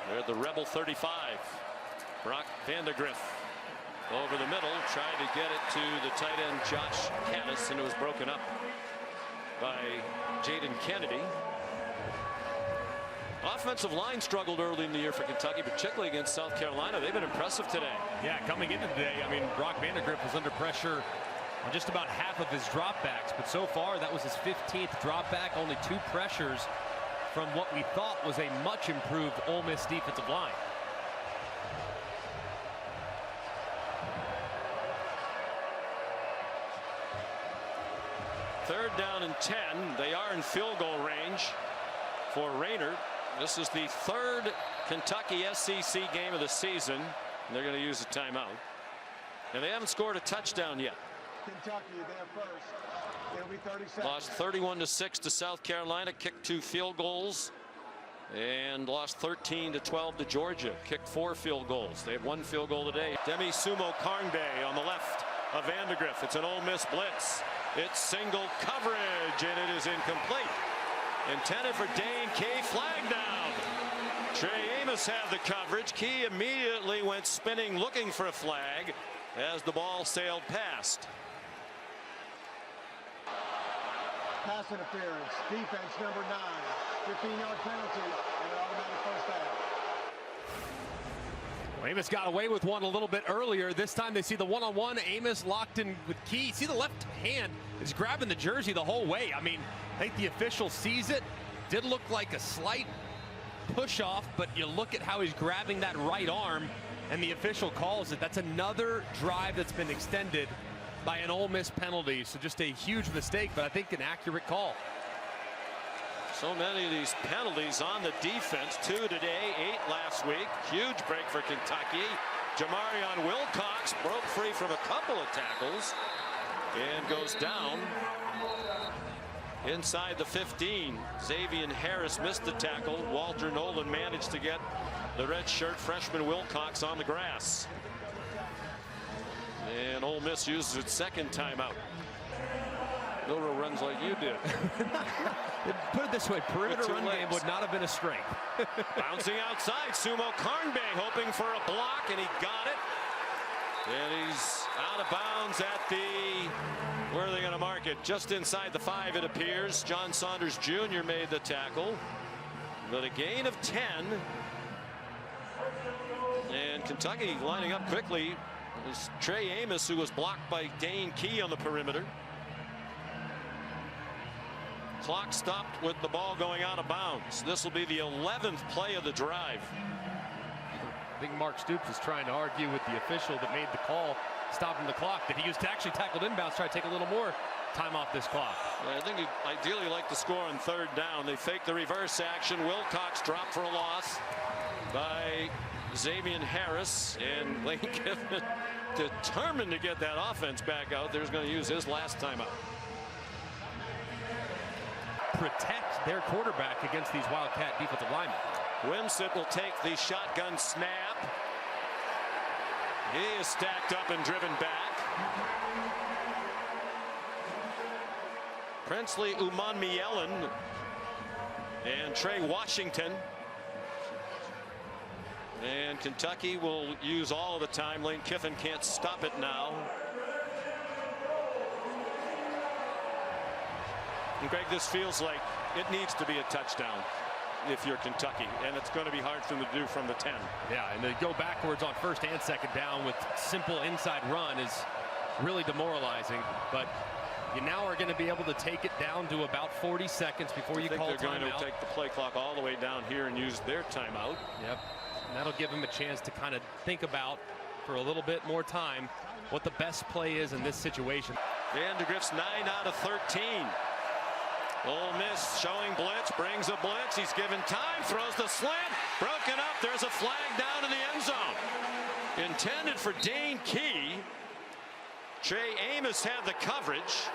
They're at the Rebel 35. Brock Vandegrift over the middle, trying to get it to the tight end Josh Caddis, and it was broken up by Jaden Kennedy. Offensive line struggled early in the year for Kentucky, particularly against South Carolina. They've been impressive today. Yeah, coming into today, I mean, Brock Vandegrift was under pressure on just about half of his dropbacks, but so far that was his 15th dropback, only 2 pressures from what we thought was a much improved Ole Miss defensive line. Third down and 10. They are in field goal range for Rayner. This is the third Kentucky SEC game of the season. They're going to use a timeout. And they haven't scored a touchdown yet. Kentucky, they're first. It'll be 30 seconds. Lost 31-6 to South Carolina. Kicked 2 field goals. And lost 13-12 to Georgia. Kicked 4 field goals. They had 1 field goal today. Demi Sumo Karngbe on the left of Vandegrift. It's an Ole Miss blitz. It's single coverage, and it is incomplete. Intended for Dane Key. Flag down. Trey Amos had the coverage. Key immediately went spinning, looking for a flag as the ball sailed past. Pass interference. Defense number 9. 15-yard penalty and an automatic first down. Amos got away with one a little bit earlier. This time they see the one-on-one. Amos locked in with Key. See the left hand is grabbing the jersey the whole way. I mean, I think the official sees it. Did look like a slight push off, but you look at how he's grabbing that right arm, and the official calls it. That's another drive that's been extended by an Ole Miss penalty. So just a huge mistake, but I think an accurate call. So many of these penalties on the defense. 2 today, 8 last week. Huge break for Kentucky. Jamarion Wilcox broke free from a couple of tackles and goes down inside the 15. Xavier Harris missed the tackle. Walter Nolan managed to get the redshirt freshman Wilcox on the grass. And Ole Miss uses its second timeout. Milrow runs like you did. Put it this way, perimeter run game would not have been a strength. Bouncing outside, Sumo Karngbe hoping for a block, and he got it. And he's out of bounds at the, where are they going to mark it? Just inside the 5, it appears. John Saunders Jr. made the tackle. But a gain of 10. And Kentucky lining up quickly. It was Trey Amos, who was blocked by Dane Key on the perimeter. Clock stopped with the ball going out of bounds. This will be the 11th play of the drive. I think Mark Stoops was trying to argue with the official that made the call stopping the clock that he used to actually tackle inbounds, try to take a little more time off this clock. I think he'd ideally like to score on 3rd down. They fake the reverse action. Wilcox dropped for a loss by Xavier Harris, and Lane Kiffin determined to get that offense back out. They're going to use his last timeout. Protect their quarterback against these Wildcat defensive linemen. Wimsett will take the shotgun snap. He is stacked up and driven back. Princely Umanmielen and Trey Washington. And Kentucky will use all of the time. Lane Kiffin can't stop it now. And Greg, this feels like it needs to be a touchdown if you're Kentucky, and it's going to be hard for them to do from the 10. Yeah, and to go backwards on 1st and 2nd down with simple inside run is really demoralizing. But you now are going to be able to take it down to about 40 seconds before you call timeout. They're going to take the play clock all the way down here and use their timeout. Yep, and that'll give them a chance to kind of think about, for a little bit more time, what the best play is in this situation. Vandegrift's 9 out of 13. Ole Miss showing blitz, brings a blitz. He's given time, throws the slant, broken up. There's a flag down in the end zone. Intended for Dane Key. Trey Amos had the coverage.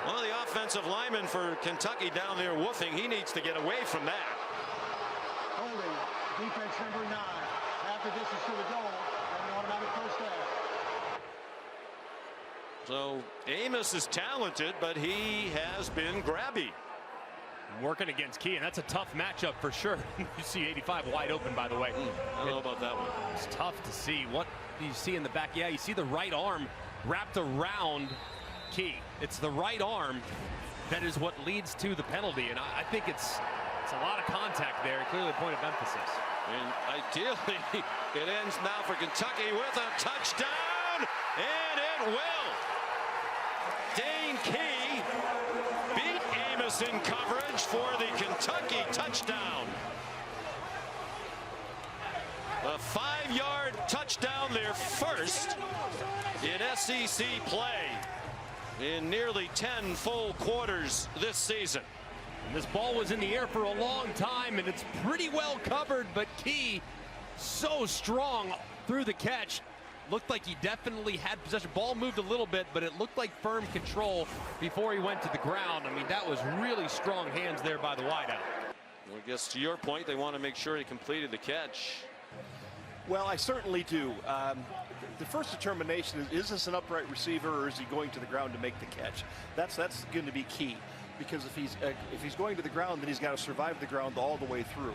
One of the offensive linemen for Kentucky down there woofing. He needs to get away from that. Holding, defense number 9. Half the distance to the goal and an automatic first down. So Amos is talented, but he has been grabby. Working against Key, and that's a tough matchup for sure. You see 85 wide open, by the way. I don't know about that one. It's tough to see. What do you see in the back? Yeah, you see the right arm wrapped around Key. It's the right arm that is what leads to the penalty, and I think it's a lot of contact there. Clearly a point of emphasis. And ideally, it ends now for Kentucky with a touchdown, and it will. Dane Key beat Amos in coverage for the Kentucky touchdown. A 5-yard touchdown, their first in SEC play in nearly 10 full quarters this season. And this ball was in the air for a long time, and it's pretty well covered, but Key so strong through the catch. Looked like he definitely had possession. Ball moved a little bit, but it looked like firm control before he went to the ground. I mean, that was really strong hands there by the wideout. Well, I guess to your point, they want to make sure he completed the catch. Well, I certainly do. The first determination is this an upright receiver, or is he going to the ground to make the catch? That's going to be key, because if he's going to the ground, then he's got to survive the ground all the way through.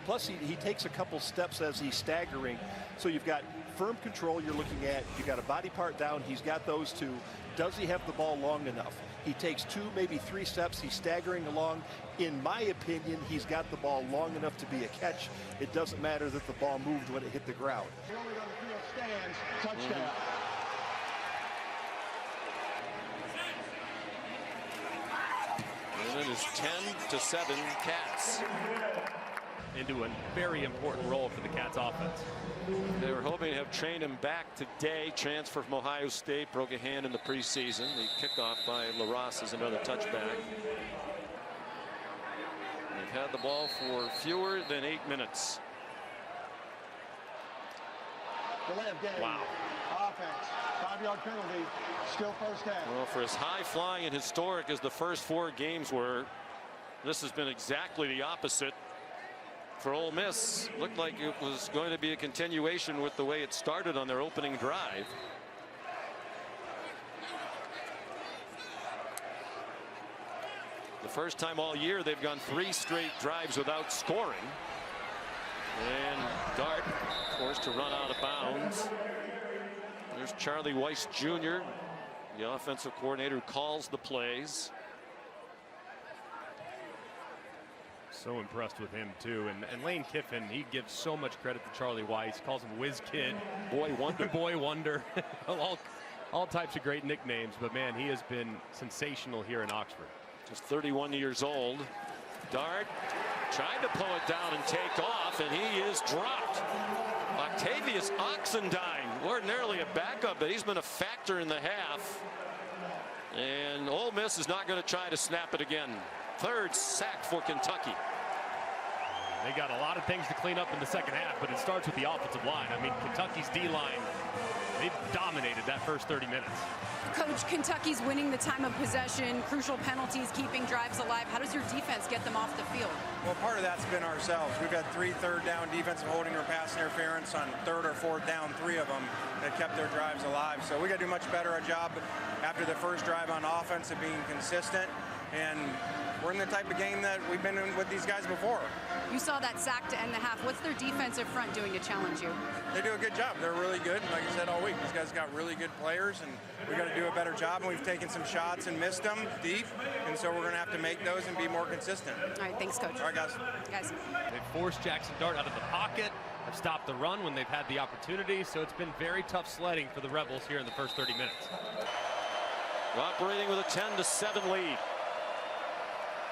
Plus, he takes a couple steps as he's staggering, so you've got firm control you're looking at. You've got a body part down. He's got those two. Does he have the ball long enough? He takes 2, maybe 3 steps. He's staggering along. In my opinion, he's got the ball long enough to be a catch. It doesn't matter that the ball moved when it hit the ground. The only on the field stands, touchdown. And it is 10-7 Cats. Into a very important role for the Cats offense. They were hoping to have trained him back today. Transfer from Ohio State, broke a hand in the preseason. The kickoff by LaRosse is another touchback. They've had the ball for fewer than 8 minutes. Delay of game. Wow. Offense. 5-yard penalty. Still first half. Well, for as high flying and historic as the first 4 games were, this has been exactly the opposite. For Ole Miss, looked like it was going to be a continuation with the way it started on their opening drive. The first time all year they've gone 3 straight drives without scoring. And Dart forced to run out of bounds. There's Charlie Weiss Jr., the offensive coordinator who calls the plays. So impressed with him too, and Lane Kiffin, he gives so much credit to Charlie Weiss. Calls him Whiz Kid, Boy Wonder. Boy Wonder, all types of great nicknames. But man, he has been sensational here in Oxford. Just 31 years old. Dart tried to pull it down and take off, and he is dropped. Octavius Oxendine, ordinarily a backup, but he's been a factor in the half. And Ole Miss is not going to try to snap it again. 3rd sack for Kentucky. They got a lot of things to clean up in the second half, but it starts with the offensive line. I mean, Kentucky's D-line, they've dominated that first 30 minutes. Coach, Kentucky's winning the time of possession, crucial penalties, keeping drives alive. How does your defense get them off the field? Well, part of that's been ourselves. We've had 3 third-down defensive holding or pass interference on 3rd or 4th down, 3 of them that kept their drives alive. So we got to do much better a job after the first drive on offense of being consistent. And we're in the type of game that we've been in with these guys before. You saw that sack to end the half. What's their defensive front doing to challenge you? They do a good job. They're really good. And like I said all week, these guys got really good players, and we got to do a better job. And we've taken some shots and missed them deep, and so we're going to have to make those and be more consistent. All right, thanks, Coach. All right, guys. They've forced Jackson Dart out of the pocket, have stopped the run when they've had the opportunity. So it's been very tough sledding for the Rebels here in the first 30 minutes. Operating with a 10-7 lead.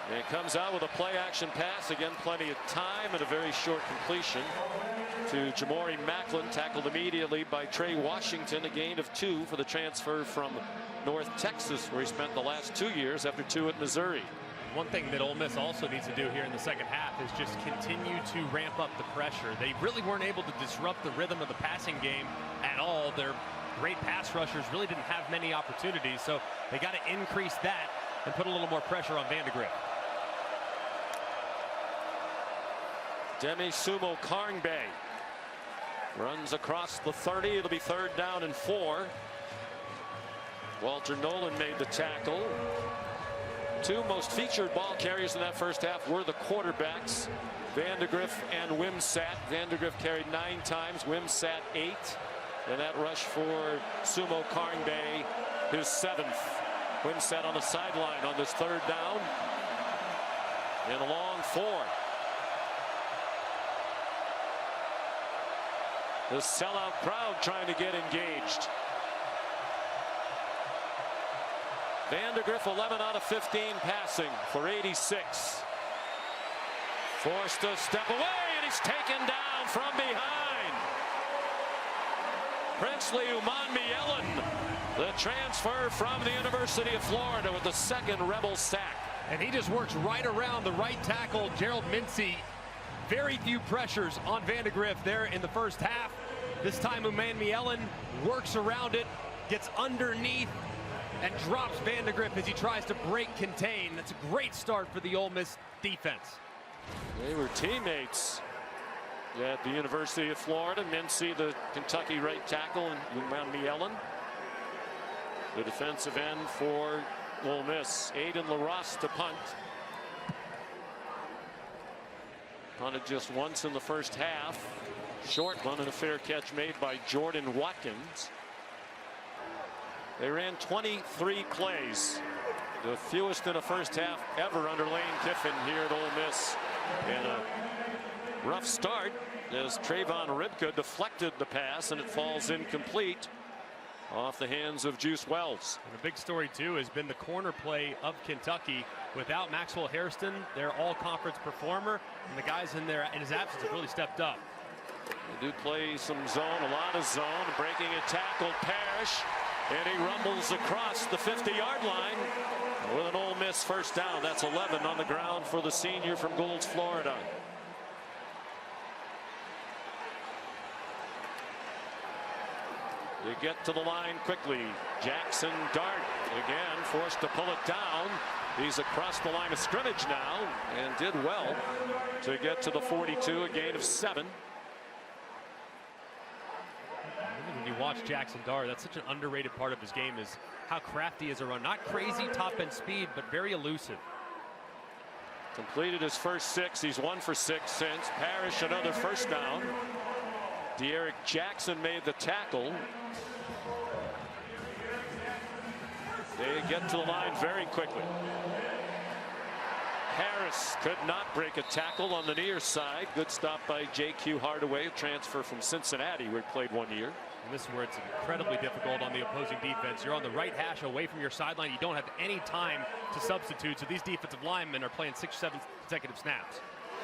And it comes out with a play-action pass. Again, plenty of time and a very short completion to Jamori Macklin, tackled immediately by Trey Washington. A gain of 2 for the transfer from North Texas, where he spent the last 2 years after 2 at Missouri. One thing that Ole Miss also needs to do here in the second half is just continue to ramp up the pressure. They really weren't able to disrupt the rhythm of the passing game at all. Their great pass rushers really didn't have many opportunities, so they got to increase that and put a little more pressure on Vandegrift. Demi Sumo Karngbe runs across the 30. It'll be 3rd down and 4. Walter Nolan made the tackle. 2 most featured ball carriers in that first half were the quarterbacks, Vandegrift and Wimsatt. Vandegrift carried 9 times, Wimsatt 8. And that rush for Sumo Karngbe, his 7th. Wimsatt on the sideline on this 3rd down. And a long 4. The sellout crowd trying to get engaged. Vandegrift 11 out of 15 passing for 86. Forced to step away, and he's taken down from behind. Princely Umanmielen, the transfer from the University of Florida, with the 2nd Rebel sack. And he just works right around the right tackle, Gerald Mincy. Very few pressures on Vandegrift there in the first half. This time Uman works around it, gets underneath, and drops Vandegrift as he tries to break contain. That's a great start for the Ole Miss defense. They were teammates at the University of Florida. Mincy, the Kentucky right tackle, and Uman, the defensive end for Ole Miss. Aiden LaRosse to punt. Punted just once in the first half. Short one and a fair catch made by Jordan Watkins. They ran 23 plays, the fewest in a first half ever under Lane Kiffin here at Ole Miss. And a rough start as Trayvon Ribka deflected the pass and it falls incomplete off the hands of Juice Wells. And a big story too has been the corner play of Kentucky. Without Maxwell Hairston, their all-conference performer, and the guys in his absence have really stepped up. They do play some zone, a lot of zone. Breaking a tackle, Parrish, and he rumbles across the 50-yard line with an Ole Miss first down. That's 11 on the ground for the senior from Golds, Florida. They get to the line quickly. Jackson Dart again forced to pull it down. He's across the line of scrimmage now and did well to get to the 42, a gain of 7. When you watch Jackson Dart, that's such an underrated part of his game is how crafty is a run. Not crazy top end speed, but very elusive. Completed his first 6. He's 1 for 6 since. Parrish another first down. De'Eric Jackson made the tackle. They get to the line very quickly. Harris could not break a tackle on the near side. Good stop by J.Q. Hardaway, a transfer from Cincinnati, where he played 1 year. And this is where it's incredibly difficult on the opposing defense. You're on the right hash away from your sideline. You don't have any time to substitute. So these defensive linemen are playing 6 or 7 consecutive snaps.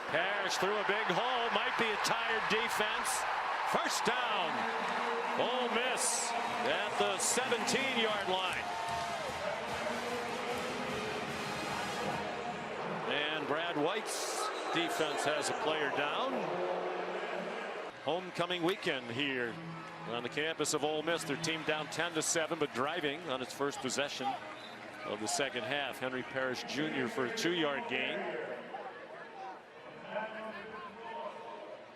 Parrish through a big hole. Might be a tired defense. First down. Ole Miss at the 17-yard line. And Brad White's defense has a player down. Homecoming weekend here on the campus of Ole Miss. Their team down 10-7, but driving on its first possession of the second half. Henry Parrish Jr. for a 2-yard gain.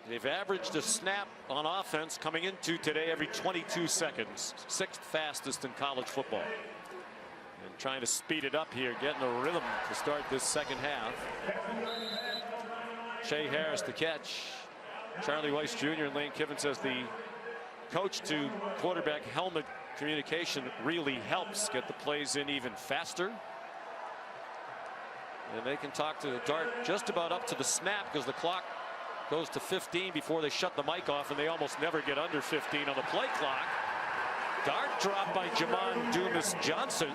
They've averaged a snap on offense coming into today every 22 seconds. 6th fastest in college football. And trying to speed it up here, getting a rhythm to start this second half. Shea Harris the catch. Charlie Weiss Jr. and Lane Kiffin says the coach to quarterback helmet communication really helps get the plays in even faster. And they can talk to Dart just about up to the snap because the clock goes to 15 before they shut the mic off, and they almost never get under 15 on the play clock. Dart dropped by Jamon Dumas-Johnson.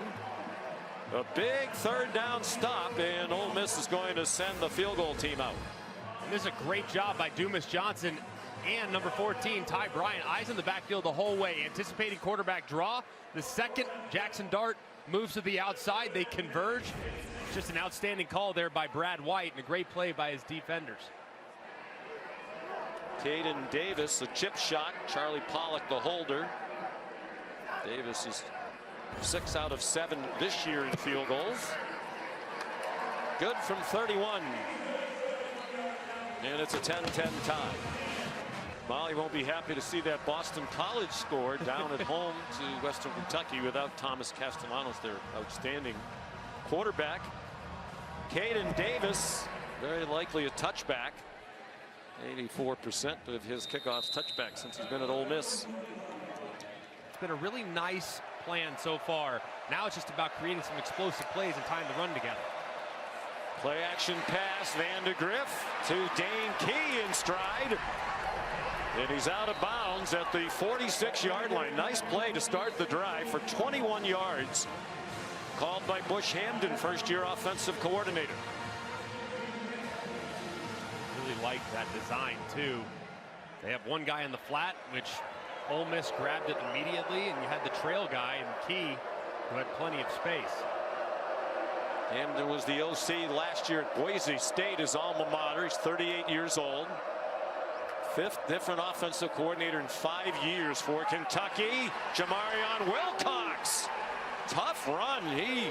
A big third down stop, and Ole Miss is going to send the field goal team out. And this is a great job by Dumas-Johnson and number 14, Ty Bryant. Eyes in the backfield the whole way, anticipating quarterback draw. The second, Jackson Dart moves to the outside. They converge. Just an outstanding call there by Brad White and a great play by his defenders. Caden Davis, a chip shot. Charlie Pollock, the holder. Davis is 6 out of 7 this year in field goals. Good from 31. And it's a 10-10 tie. Molly won't be happy to see that Boston College score down at home to Western Kentucky without Thomas Castellanos, their outstanding quarterback. Caden Davis, very likely a touchback. 84% of his kickoffs touchback since he's been at Ole Miss. It's been a really nice plan so far. Now it's just about creating some explosive plays and time to run together. Play action pass, Vandegrift to Dane Key in stride. And he's out of bounds at the 46-yard line. Nice play to start the drive for 21 yards. Called by Bush Hamden, first-year offensive coordinator. Really like that design too. They have one guy in the flat, which Ole Miss grabbed it immediately, and you had the trail guy and Key who had plenty of space. Hamden was the OC last year at Boise State, his alma mater. He's 38 years old. 5th different offensive coordinator in 5 years for Kentucky. Jamarion Wilcox. Tough run. He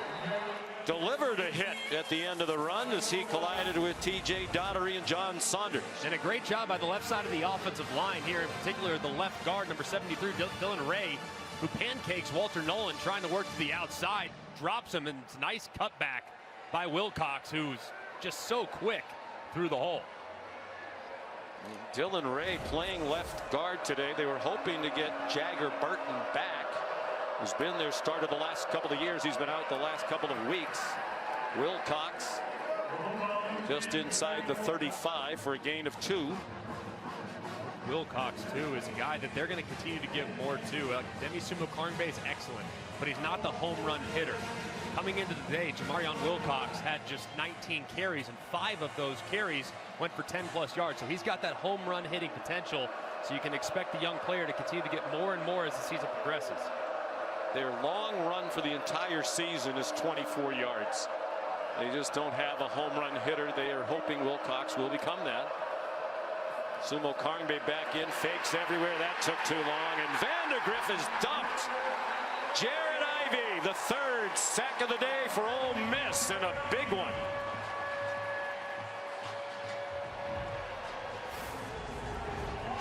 delivered a hit at the end of the run as he collided with T.J. Daugherty and John Saunders. And a great job by the left side of the offensive line here, in particular the left guard, number 73, Dylan Ray, who pancakes Walter Nolan trying to work to the outside, drops him, and it's a nice cutback by Wilcox, who's just so quick through the hole. Dylan Ray playing left guard today. They were hoping to get Jagger Burton back, who's been their starter the last couple of years. He's been out the last couple of weeks. Wilcox just inside the 35 for a gain of 2. Wilcox, too, is a guy that they're going to continue to give more to. Demi Sumo-Karngbe is excellent, but he's not the home run hitter. Coming into the day, Jamarion Wilcox had just 19 carries, and 5 of those carries went for 10+ yards. So he's got that home run hitting potential, so you can expect the young player to continue to get more and more as the season progresses. Their long run for the entire season is 24 yards. They just don't have a home run hitter. They are hoping Wilcox will become that. Sumo-Karngbe back in, fakes everywhere. That took too long, and Vandergriff is dumped. Jared Ivey, the 3rd sack of the day for Ole Miss, and a big one.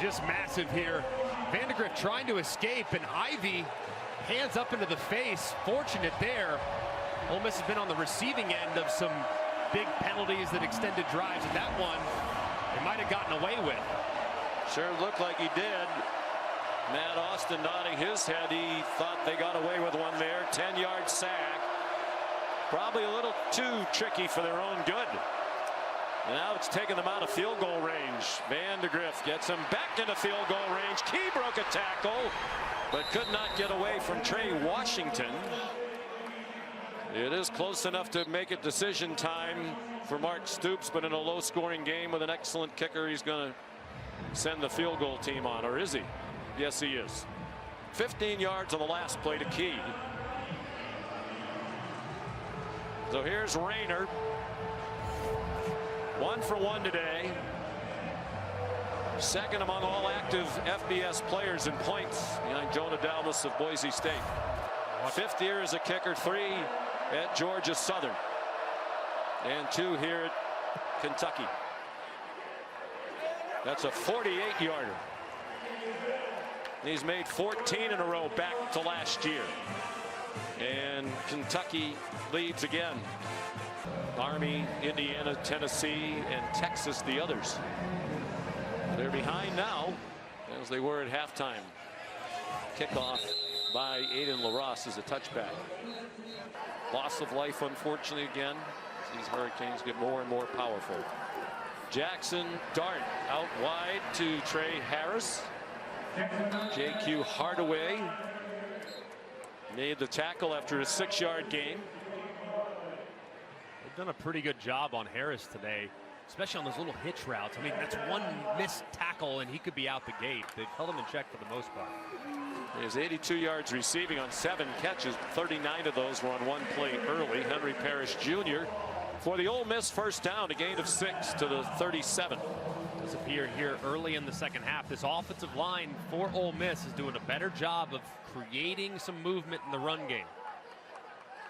Just massive here. Vandergriff trying to escape, and Ivey hands up into the face. Fortunate there. Ole Miss has been on the receiving end of some big penalties that extended drives, and that one they might have gotten away with. Sure looked like he did. Matt Austin nodding his head. He thought they got away with one there. 10-yard sack. Probably a little too tricky for their own good. And now it's taking them out of field goal range. Vandergriff gets him back into field goal range. Key broke a tackle, but could not get away from Trey Washington. It is close enough to make it decision time for Mark Stoops, but in a low-scoring game with an excellent kicker, he's going to send the field goal team on, or is he? Yes, he is. 15 yards on the last play to Key. So here's Rayner. 1 for 1 today. 2nd among all active FBS players in points behind Jonah Dalmas of Boise State. 5th year as a kicker, 3 at Georgia Southern, and 2 here at Kentucky. That's a 48-yarder. He's made 14 in a row back to last year. And Kentucky leads again. Army, Indiana, Tennessee, and Texas the others. They're behind now as they were at halftime. Kickoff by Aiden LaRosse is a touchback. Loss of life, unfortunately, again. These Hurricanes get more and more powerful. Jackson Dart out wide to Trey Harris. J.Q. Hardaway made the tackle after a 6-yard gain. They've done a pretty good job on Harris today, especially on those little hitch routes. I mean, that's one missed tackle and he could be out the gate. They've held him in check for the most part. He has 82 yards receiving on 7 catches. 39 of those were on one play early. Henry Parrish Jr. for the Ole Miss first down, a gain of 6 to the 37. Does appear here early in the second half. This offensive line for Ole Miss is doing a better job of creating some movement in the run game.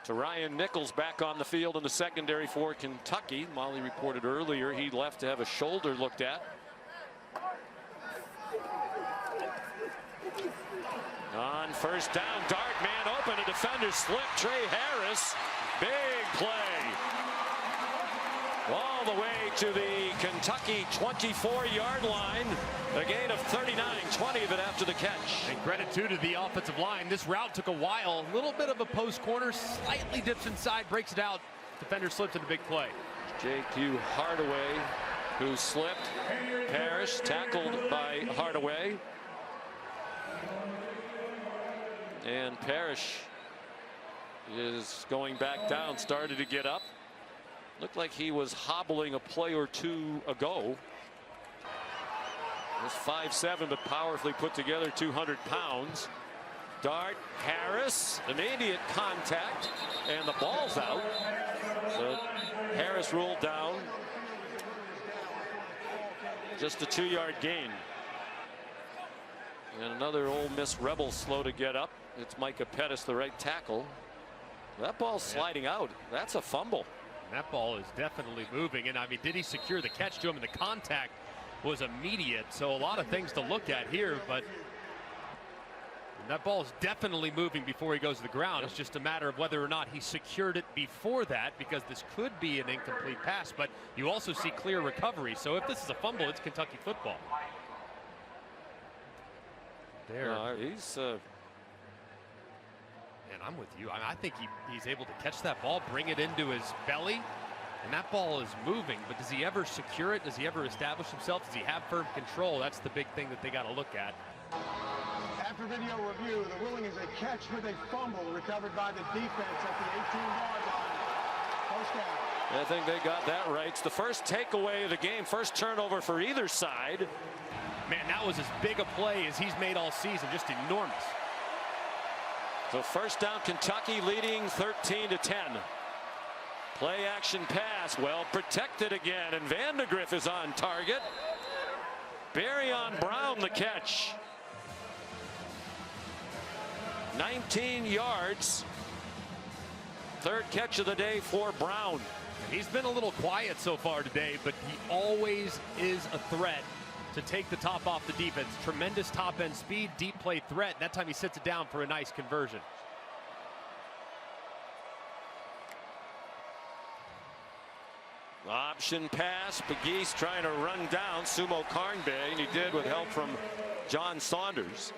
To Ryan Nichols back on the field in the secondary for Kentucky. Molly reported earlier he left to have a shoulder looked at. On first down, Dart man open, a defender slipped. Trey Harris, big play. All the way to the Kentucky 24-yard line. A gain of 39, 20 of it after the catch. And credit too to the offensive line. This route took a while. A little bit of a post corner, slightly dips inside, breaks it out. Defender slips in a big play. J.Q. Hardaway, who slipped. Parrish tackled by Hardaway. And Parrish is going back down, started to get up. Looked like he was hobbling a play or two ago. He was 5'7", but powerfully put together, 200 pounds. Dart, Harris, immediate contact, and the ball's out. So Harris ruled down. Just a 2-yard gain. And another Ole Miss Rebels slow to get up. It's Micah Pettis, the right tackle. That ball's sliding out. That's a fumble. That ball is definitely moving. And I mean, did he secure the catch to him? And the contact was immediate. So a lot of things to look at here, but that ball is definitely moving before he goes to the ground. It's just a matter of whether or not he secured it before that, because this could be an incomplete pass, but you also see clear recovery. So if this is a fumble, it's Kentucky football. There. He's And I'm with you. I think he's able to catch that ball, bring it into his belly, and that ball is moving. But does he ever secure it? Does he ever establish himself? Does he have firm control? That's the big thing that they got to look at. After video review, the ruling is a catch with a fumble recovered by the defense at the 18-yard line. First down. I think they got that right. It's the first takeaway of the game, first turnover for either side. Man, that was as big a play as he's made all season, just enormous. So first down, Kentucky leading 13-10. Play action pass, well protected again, and Vandegrift is on target. Barry-on Brown the catch. 19 yards. Third catch of the day for Brown. He's been a little quiet so far today, but he always is a threat to take the top off the defense. Tremendous top end speed, deep play threat. That time he sits it down for a nice conversion. Option pass. Pegues trying to run down Sumo Carnbay, and he did with help from John Saunders.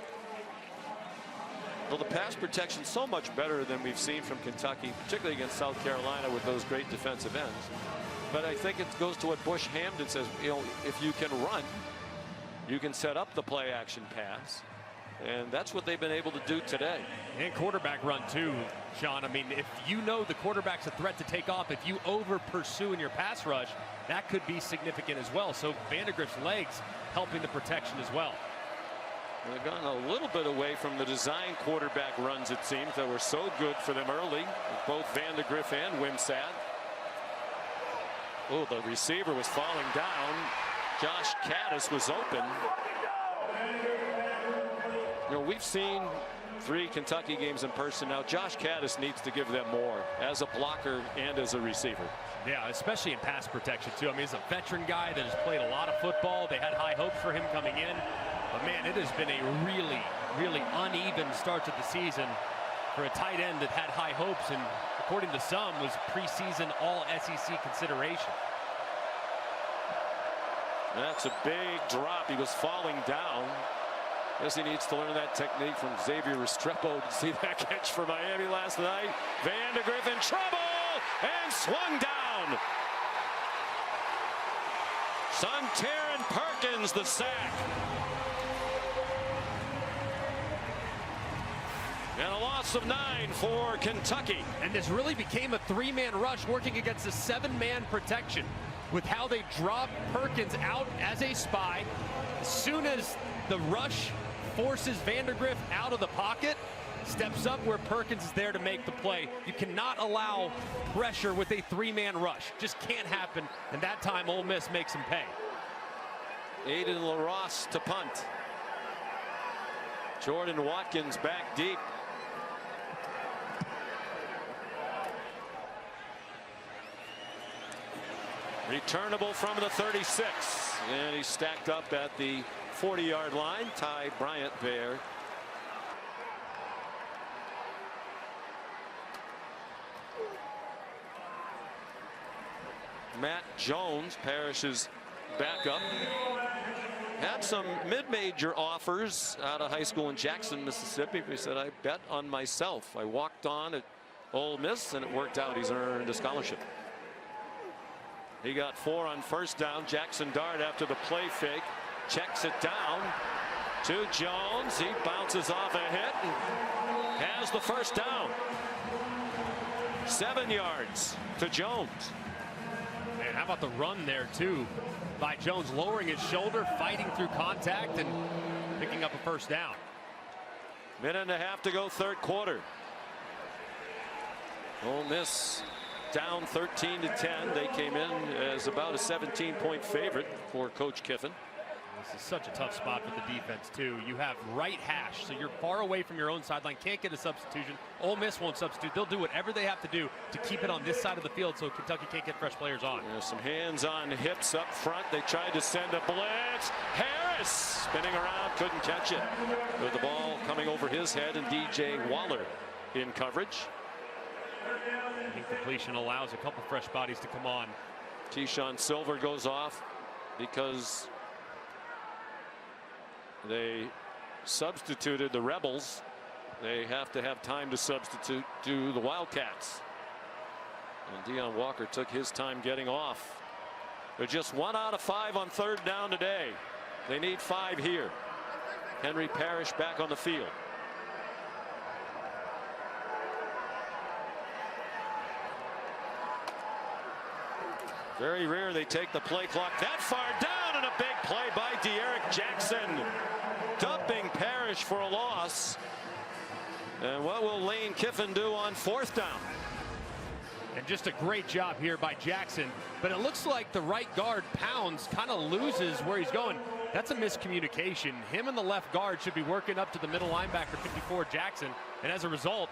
Well, the pass protection so much better than we've seen from Kentucky, particularly against South Carolina with those great defensive ends. But I think it goes to what Bush Hamden says, you know, if you can run, you can set up the play action pass. And that's what they've been able to do today. And quarterback run too, Sean. I mean, if you know the quarterback's a threat to take off, if you over pursue in your pass rush, that could be significant as well. So Vandegrift's legs helping the protection as well. They've gone a little bit away from the design quarterback runs, it seems, that were so good for them early, with both Vandegrift and Wimsatt. Oh, the receiver was falling down. Josh Caddis was open. You know, we've seen 3 Kentucky games in person now. Josh Caddis needs to give them more as a blocker and as a receiver. Yeah, especially in pass protection too. I mean, he's a veteran guy that has played a lot of football. They had high hopes for him coming in. But man, it has been a really, really uneven start to the season for a tight end that had high hopes and, according to some, was preseason all SEC consideration. That's a big drop. He was falling down. Guess he needs to learn that technique from Xavier Restrepo. To see that catch for Miami last night. Vandegrift in trouble and swung down. Sontaran Perkins the sack. And a loss of 9 for Kentucky. And this really became a 3-man rush working against a 7-man protection with how they dropped Perkins out as a spy. As soon as the rush forces Vandegrift out of the pocket, steps up where Perkins is there to make the play. You cannot allow pressure with a 3-man rush. Just can't happen. And that time Ole Miss makes him pay. Aiden LaRosse to punt. Jordan Watkins back deep. Returnable from the 36. And he's stacked up at the 40-yard line. Ty Bryant there. Matt Jones, Parrish's backup, had some mid-major offers out of high school in Jackson, Mississippi. He said, I bet on myself. I walked on at Ole Miss, and it worked out. He's earned a scholarship. He got 4 on first down. Jackson Dart, after the play fake, checks it down to Jones. He bounces off a hit and has the first down. 7 yards to Jones. Man, how about the run there too by Jones, lowering his shoulder, fighting through contact and picking up a first down. Minute and a half to go, third quarter. Ole Miss down 13-10. They came in as about a 17-point favorite for Coach Kiffin. This is such a tough spot for the defense, too. You have right hash, so you're far away from your own sideline. Can't get a substitution. Ole Miss won't substitute. They'll do whatever they have to do to keep it on this side of the field so Kentucky can't get fresh players on. There's some hands on hips up front. They tried to send a blitz. Harris spinning around, couldn't catch it. With the ball coming over his head, and DJ Waller in coverage. Incompletion allows a couple fresh bodies to come on. Keyshawn Silver goes off because they substituted the Rebels. They have to have time to substitute to the Wildcats. And Deion Walker took his time getting off. They're just 1 out of 5 on third down today. They need 5 here. Henry Parrish back on the field. Very rare they take the play clock that far down, and a big play by De'Aaron Jackson, dumping Parrish for a loss. And what will Lane Kiffin do on fourth down? And just a great job here by Jackson, but it looks like the right guard, Pounds, kind of loses where he's going. That's a miscommunication. Him and the left guard should be working up to the middle linebacker, 54, Jackson, and as a result,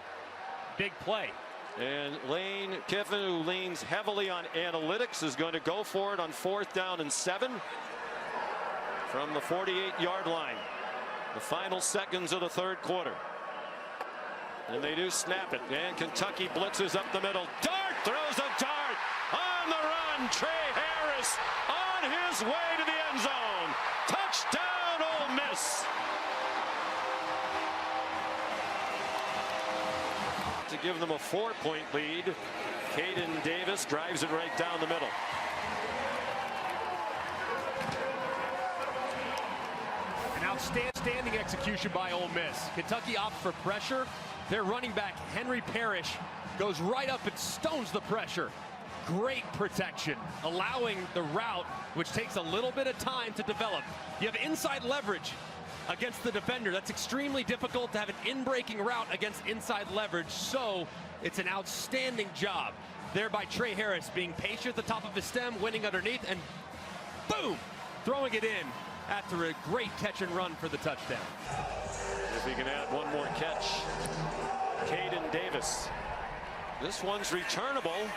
big play. And Lane Kiffin, who leans heavily on analytics, is going to go for it on fourth down and 7 from the 48-yard line. The final seconds of the third quarter. And they do snap it. And Kentucky blitzes up the middle. Dart throws a dart on the run. Trey Harris on his way to the end zone. Touchdown, Ole Miss. To give them a 4-point lead. Caden Davis drives it right down the middle. An outstanding execution by Ole Miss. Kentucky opts for pressure. Their running back, Henry Parrish, goes right up and stones the pressure. Great protection, allowing the route, which takes a little bit of time to develop. You have inside leverage against the defender. That's extremely difficult to have an in-breaking route against inside leverage, so it's an outstanding job there by Trey Harris, being patient at the top of his stem, winning underneath, and boom, throwing it in after a great catch and run for the touchdown. If he can add one more catch, Caden Davis. This one's returnable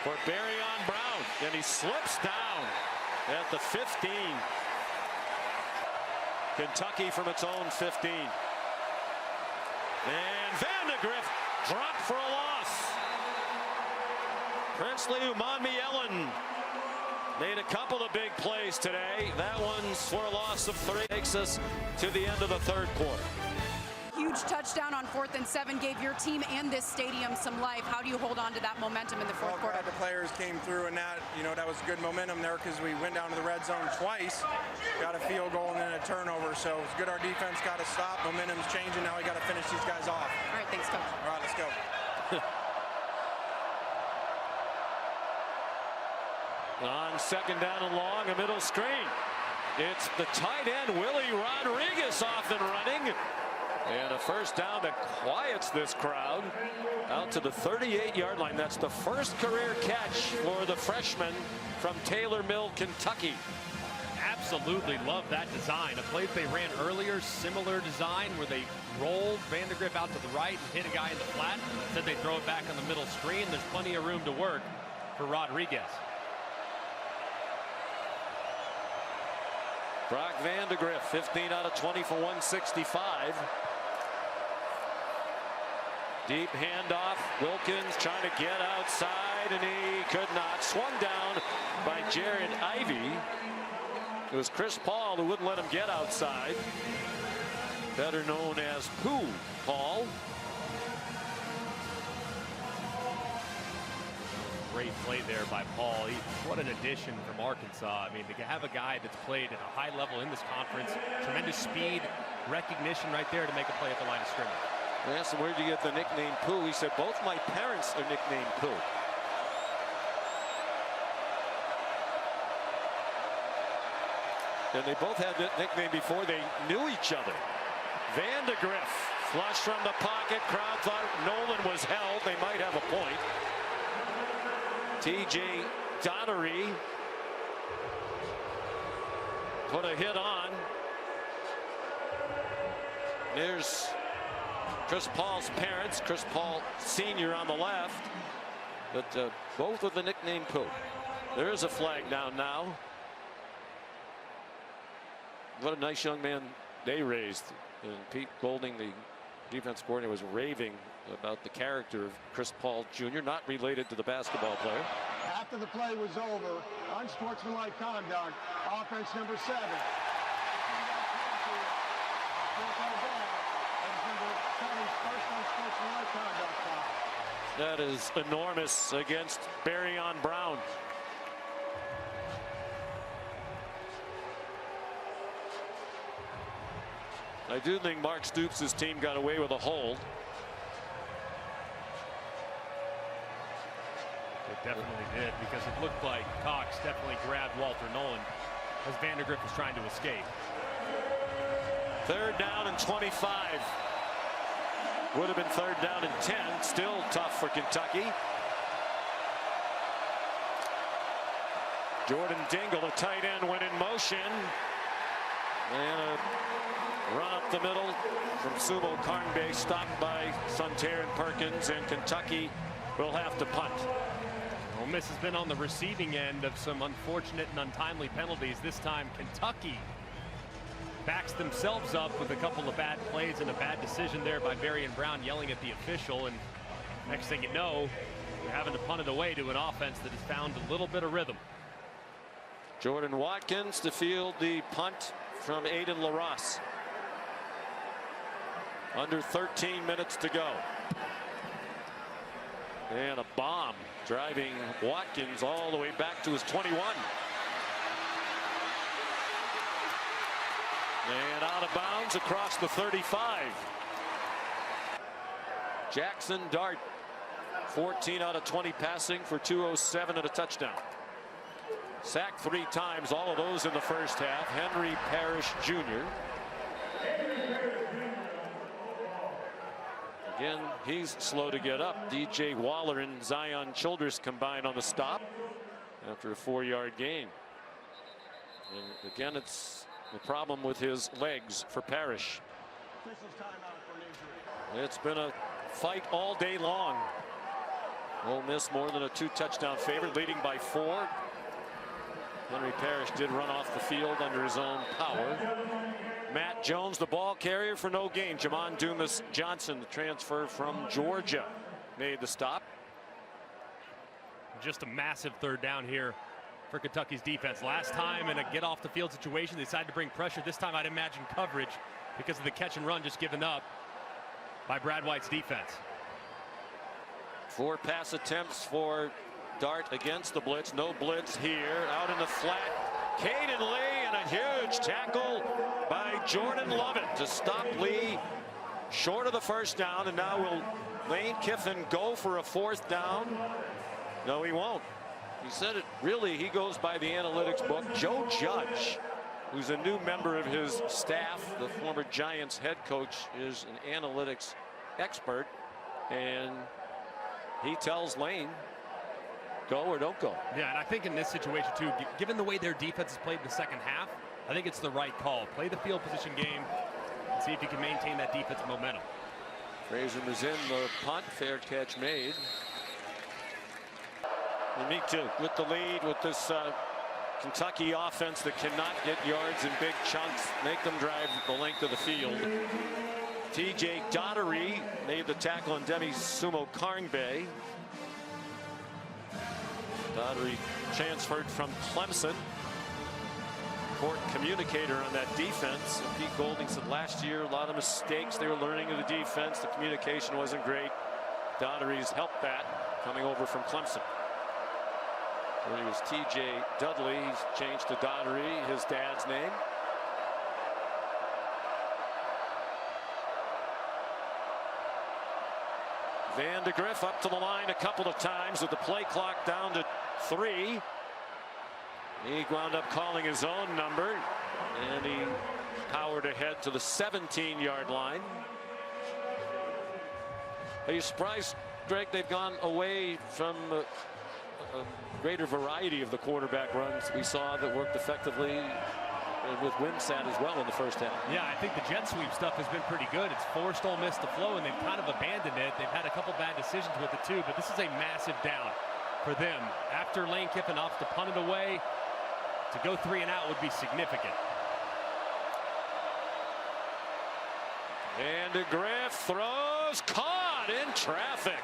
for Barryon Brown, and he slips down at the 15. Kentucky from its own 15. And Vandegrift dropped for a loss. Princely Umanmielen made a couple of big plays today. That one's for a loss of 3. Takes us to the end of the third quarter. Huge touchdown on 4th and 7 gave your team and this stadium some life. How do you hold on to that momentum in the fourth quarter? The players came through, and that was good momentum there because we went down to the red zone twice, got a field goal and then a turnover. So it's good our defense got to stop. Momentum's changing. Now we got to finish these guys off. All right, thanks, Coach. All right, let's go. On second down and long, a middle screen. It's the tight end, Willie Rodriguez, off and running. And a first down that quiets this crowd out to the 38-yard line. That's the first career catch for the freshman from Taylor Mill, Kentucky. Absolutely love that design. A play they ran earlier, similar design where they rolled Vandegrift out to the right and hit a guy in the flat. Said they throw it back on the middle screen. There's plenty of room to work for Rodriguez. Brock Vandegrift, 15 out of 20 for 165. Deep handoff. Wilkins trying to get outside, and he could not. Swung down by Jared Ivey. It was Chris Paul who wouldn't let him get outside. Better known as Pooh Paul. Great play there by Paul. What an addition from Arkansas. I mean, to have a guy that's played at a high level in this conference, tremendous speed, recognition right there to make a play at the line of scrimmage. I asked him, where'd you get the nickname Pooh? He said, both my parents are nicknamed Pooh. And they both had that nickname before they knew each other. Vandegrift flush from the pocket. Crowd thought Nolan was held. They might have a point. TJ Daugherty put a hit on. There's Chris Paul's parents, Chris Paul Sr. on the left, but both with the nickname Pooh. There is a flag down now. What a nice young man they raised. And Pete Golding, the defense coordinator, was raving about the character of Chris Paul Jr., not related to the basketball player. After the play was over, unsportsmanlike conduct, offense number 7. That is enormous against Barryon Brown. I do think Mark Stoops' team got away with a hold. It definitely did, because it looked like Cox definitely grabbed Walter Nolan as Vandegrift was trying to escape. 3rd down and 25. Would have been 3rd down and 10. Still tough for Kentucky. Jordan Dingle, the tight end, went in motion. And a run up the middle from Sumo Karngbe, stopped by Sunter and Perkins, and Kentucky will have to punt. Ole Miss has been on the receiving end of some unfortunate and untimely penalties. This time Kentucky backs themselves up with a couple of bad plays and a bad decision there by Barryon Brown yelling at the official, and next thing you know, you're having to punt it away to an offense that has found a little bit of rhythm. Jordan Watkins to field the punt from Aiden LaRosse. Under 13 minutes to go. And a bomb driving Watkins all the way back to his 21. And out of bounds across the 35. Jackson Dart, 14 out of 20 passing for 207 and a touchdown. Sacked 3 times, all of those in the first half. Henry Parrish Jr. Again, he's slow to get up. DJ Waller and Zion Childress combined on the stop after a 4-yard gain. And again, it's the problem with his legs for Parrish. It's been a fight all day long. Ole Miss more than a 2-touchdown favorite, leading by 4. Henry Parrish did run off the field under his own power. Matt Jones, the ball carrier for no gain. Jamon Dumas Johnson, the transfer from Georgia, made the stop. Just a massive 3rd down here for Kentucky's defense. Last time in a get off the field situation, they decided to bring pressure. This time I'd imagine coverage because of the catch and run just given up by Brad White's defense. 4 pass attempts for Dart against the blitz. No blitz here. Out in the flat, Caden Lee, and a huge tackle by Jordan Lovett to stop Lee short of the 1st down. And now will Lane Kiffin go for a 4th down? No, he won't. He said it really, he goes by the analytics book. Joe Judge, who's a new member of his staff, the former Giants head coach, is an analytics expert, and he tells Lane, go or don't go. Yeah, and I think in this situation too, given the way their defense has played in the 2nd half, I think it's the right call. Play the field position game and see if you can maintain that defensive momentum. Fraser is in the punt, fair catch made. And me too, with the lead, with this Kentucky offense that cannot get yards in big chunks, make them drive the length of the field. TJ Daugherty made the tackle on Demi Sumo Karngbe. Daugherty transferred from Clemson. Court communicator on that defense. And Pete Golding said last year, a lot of mistakes they were learning of the defense. The communication wasn't great. Daugherty's helped that coming over from Clemson. When he was TJ Dudley, he's changed to Daugherty, his dad's name. Vandegrift up to the line a couple of times with the play clock down to 3. He wound up calling his own number, and he powered ahead to the 17-yard line. Are you surprised, Greg, they've gone away from a greater variety of the quarterback runs we saw that worked effectively with Wimsatt as well in the first half? Yeah, I think the jet sweep stuff has been pretty good. It's forced Ole Miss to flow, and they've kind of abandoned it. They've had a couple bad decisions with it too, but this is a massive down for them. After Lane Kiffin opts to punt it away, to go 3 and out would be significant. Vandegrift throws, caught in traffic.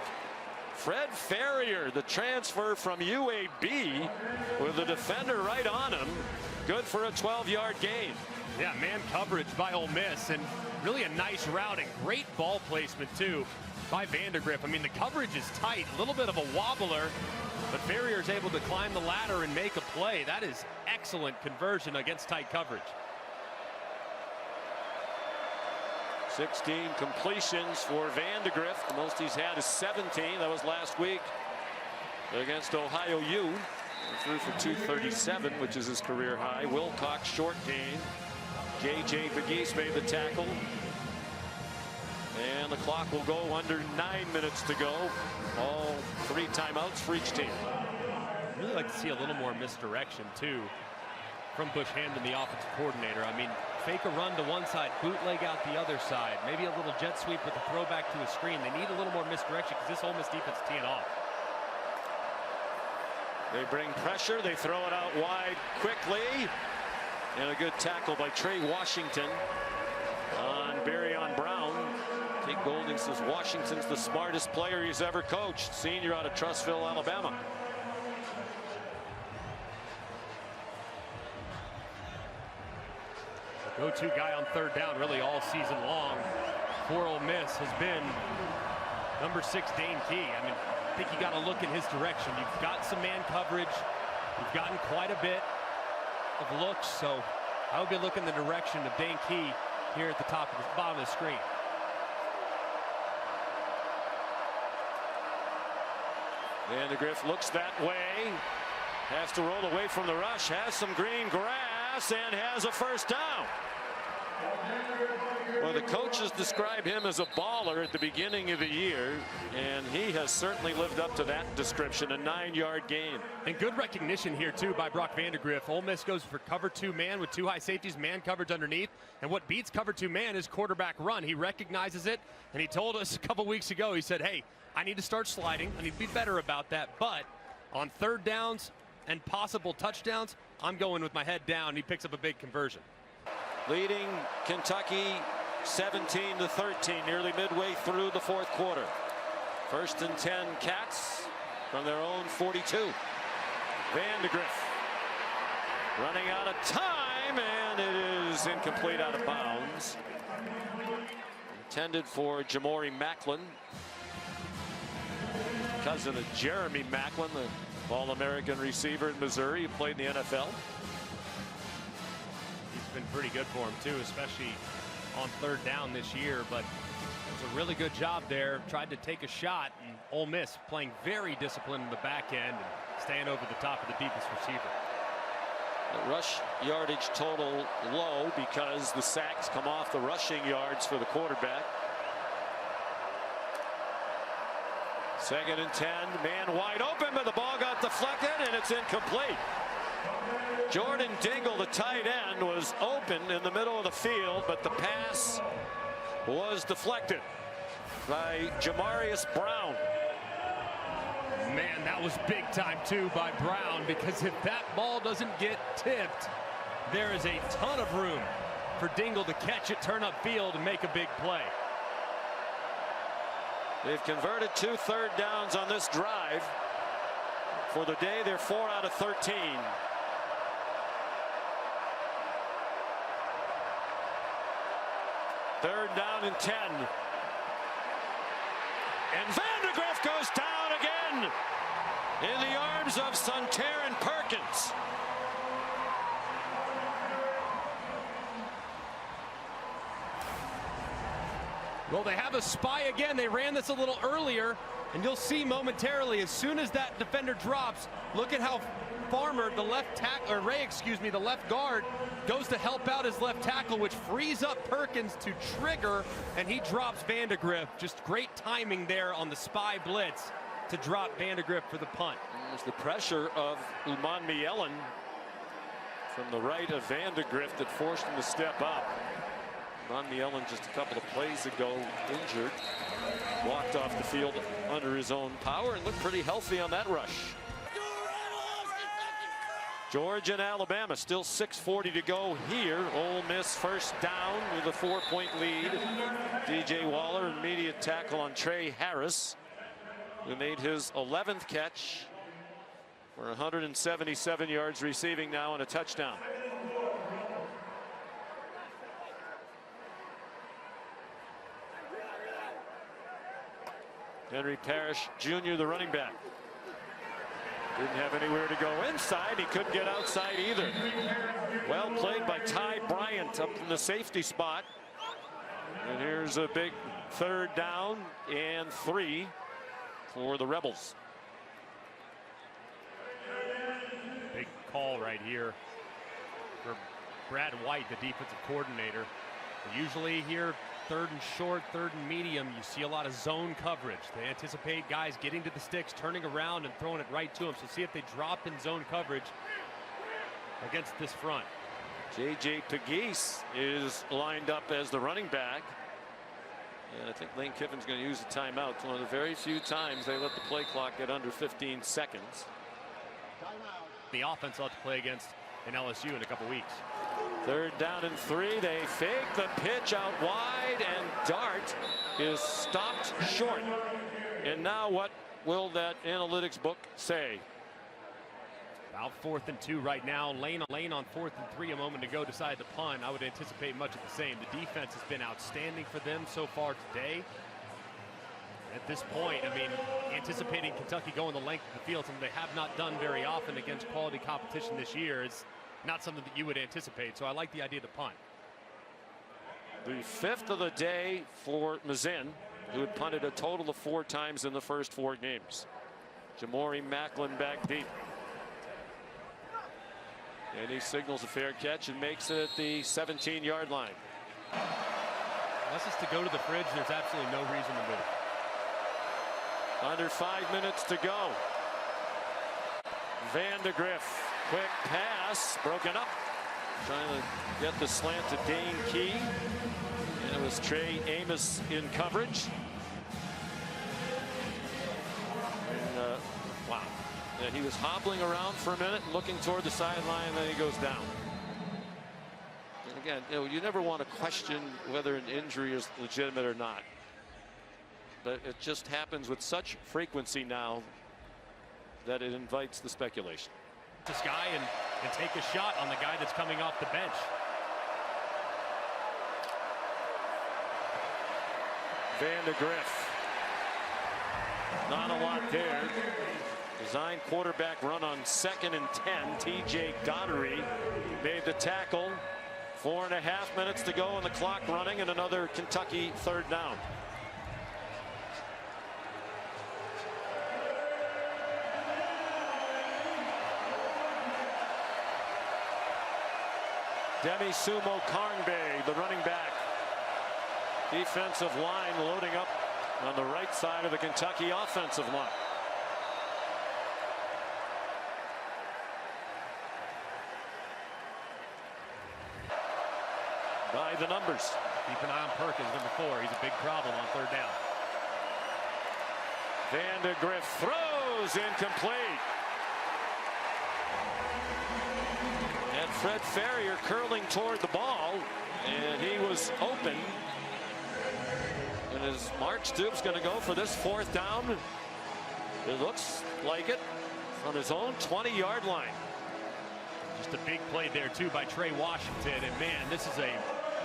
Fred Ferrier, the transfer from UAB, with the defender right on him. Good for a 12-yard gain. Yeah, man coverage by Ole Miss, and really a nice route and great ball placement too by Vandegrift. I mean, the coverage is tight, a little bit of a wobbler, but Ferrier is able to climb the ladder and make a play. That is excellent conversion against tight coverage. 16 completions for Vandegrift. The most he's had is 17. That was last week against Ohio U. Threw for 237, which is his career high. Wilcox short gain. J.J. Pegues made the tackle. And the clock will go under 9 minutes to go. All 3 timeouts for each team. I'd really like to see a little more misdirection too from Bush Hamdan, the offensive coordinator. I mean, fake a run to one side, bootleg out the other side. Maybe a little jet sweep with a throwback to a screen. They need a little more misdirection because this Ole Miss defense is teeing off. They bring pressure. They throw it out wide quickly. And a good tackle by Trey Washington on Barryon Brown. Kate Golding says Washington's the smartest player he's ever coached. Senior out of Trussville, Alabama. Go-to guy on third down really all season long for Ole Miss has been number 6, Dane Key. I mean, I think you got to look in his direction. You've got some man coverage. You've gotten quite a bit of looks, so I would be looking in the direction of Dane Key here at the bottom of the screen. Vandegrift looks that way. Has to roll away from the rush. Has some green grass and has a first down. Well, the coaches describe him as a baller at the beginning of the year, and he has certainly lived up to that description. A 9-yard gain. And good recognition here too by Brock Vandegrift. Ole Miss goes for cover 2 man with 2 high safeties, man coverage underneath, and what beats cover 2 man is quarterback run. He recognizes it, and he told us a couple weeks ago, he said, hey, I need to start sliding. I need to be better about that, but on third downs and possible touchdowns, I'm going with my head down. He picks up a big conversion. Leading Kentucky 17-13, nearly midway through the 4th quarter. 1st and 10 Cats from their own 42. Vandegrift running out of time, and it is incomplete, out of bounds. Intended for Jamori Macklin, cousin of Jeremy Macklin, the All-American receiver in Missouri, who played in the NFL. Been pretty good for him too, especially on third down this year, but it was a really good job there. Tried to take a shot, and Ole Miss playing very disciplined in the back end and staying over the top of the deepest receiver. The rush yardage total low because the sacks come off the rushing yards for the quarterback. 2nd and 10, man wide open, but the ball got deflected and it's incomplete. Jordan Dingle, the tight end, was open in the middle of the field, but the pass was deflected by Jamarius Brown. Man, that was big time too by Brown, because if that ball doesn't get tipped, there is a ton of room for Dingle to catch it, turn up field, and make a big play. They've converted 2 third downs on this drive. For the day, they're 4 out of 13. Third down and 10. And Vandegrift goes down again in the arms of Suntaran Perkins. Well, they have a spy again. They ran this a little earlier, and you'll see momentarily, as soon as that defender drops, look at how Farmer, the left tackle, or Ray, excuse me, the left guard, goes to help out his left tackle, which frees up Perkins to trigger, and he drops Vandegrift. Just great timing there on the spy blitz to drop Vandegrift for the punt. There's the pressure of Umanmielen from the right of Vandegrift that forced him to step up. Umanmielen just a couple of plays ago injured. Walked off the field under his own power and looked pretty healthy on that rush. Georgia and Alabama still 6:40 to go here. Ole Miss first down with a 4-point lead. DJ Waller, immediate tackle on Trey Harris, who made his 11th catch for 177 yards receiving now and a touchdown. Henry Parrish Jr., the running back. Didn't have anywhere to go inside. He couldn't get outside either. Well played by Ty Bryant up in the safety spot. And here's a big 3rd down and 3 for the Rebels. Big call right here for Brad White, the defensive coordinator. Usually here, 3rd and short, 3rd and medium, you see a lot of zone coverage. They anticipate guys getting to the sticks, turning around and throwing it right to them. So see if they drop in zone coverage against this front. J.J. Pegues is lined up as the running back. And I think Lane Kiffin's going to use the timeout. It's one of the very few times they let the play clock get under 15 seconds. The offense will have to play against in LSU in a couple weeks. 3rd down and 3. They fake the pitch out wide, and Dart is stopped short. And now what will that analytics book say? About 4th and 2 right now. Lane on 4th and 3 a moment to go, decide to punt. I would anticipate much of the same. The defense has been outstanding for them so far today. At this point, I mean, anticipating Kentucky going the length of the field, something they have not done very often against quality competition this year, is not something that you would anticipate. So I like the idea to punt. The 5th of the day for Mazin, who had punted a total of 4 times in the first 4 games. Jamori Macklin back deep. And he signals a fair catch and makes it at the 17-yard line. Unless it's to go to the fridge, there's absolutely no reason to move. Under 5 minutes to go. Vandegrift, quick pass, broken up. Trying to get the slant to Dane Key. And it was Trey Amos in coverage. And, wow. Yeah, he was hobbling around for a minute, looking toward the sideline, and then he goes down. And again, you never want to question whether an injury is legitimate or not. But it just happens with such frequency now that it invites the speculation. This guy and take a shot on the guy that's coming off the bench. Vandegrift. Not a lot there. Design quarterback run on 2nd and 10. TJ Daugherty made the tackle. 4.5 minutes to go, and the clock running, and another Kentucky 3rd down. Demi Sumo Karngbe, the running back. Defensive line loading up on the right side of the Kentucky offensive line. By the numbers. Keep an eye on Perkins, number 4. He's a big problem on 3rd down. Vandegrift throws incomplete. And Fred Ferrier curling toward the ball, and he was open. And is Mark Stoops going to go for this 4th down? It looks like it, from his own 20-yard line. Just a big play there too by Trey Washington, and man, this is a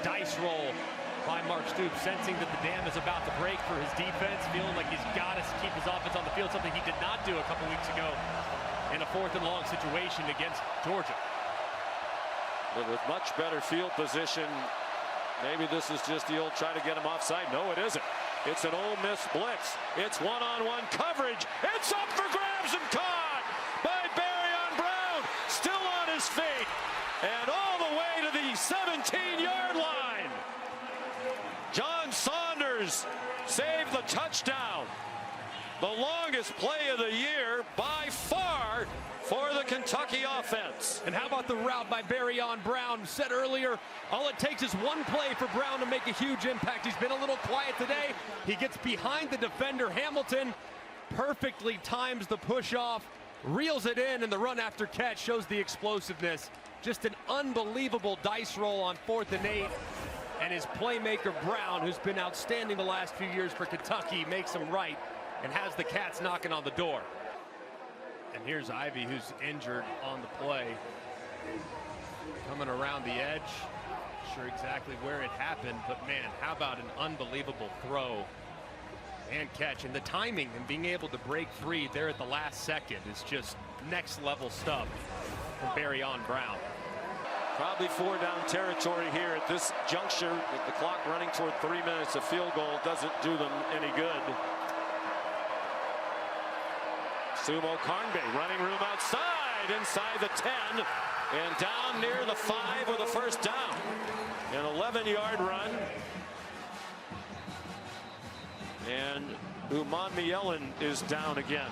dice roll by Mark Stoops, sensing that the dam is about to break for his defense, feeling like he's got to keep his offense on the field, something he did not do a couple weeks ago in a 4th and long situation against Georgia. But with much better field position, maybe this is just the old try to get him offside. No, it isn't. It's an Ole Miss blitz. It's one-on-one coverage. It's up for grabs and caught by Barryon Brown. and all the way to the 17-yard line. John Saunders saved the touchdown. The longest play of the year by far for the Kentucky offense. And how about the route by Barryon Brown? Said earlier, all it takes is one play for Brown to make a huge impact. He's been a little quiet today. He gets behind the defender, Hamilton, perfectly times the push off, reels it in, and the run after catch shows the explosiveness. Just an unbelievable dice roll on 4th and 8. And his playmaker Brown, who's been outstanding the last few years for Kentucky, makes him right and has the Cats knocking on the door. And here's Ivy, who's injured on the play. Coming around the edge. Not sure exactly where it happened, but man, how about an unbelievable throw and catch. And the timing and being able to break free there at the last second is just next level stuff from Barryon Brown. Probably 4-down territory here at this juncture, with the clock running toward 3 minutes. A field goal doesn't do them any good. Sumo Karnbe running room outside, inside the 10, and down near the 5 with a first down. An 11-yard run. And Uman Mielen is down again.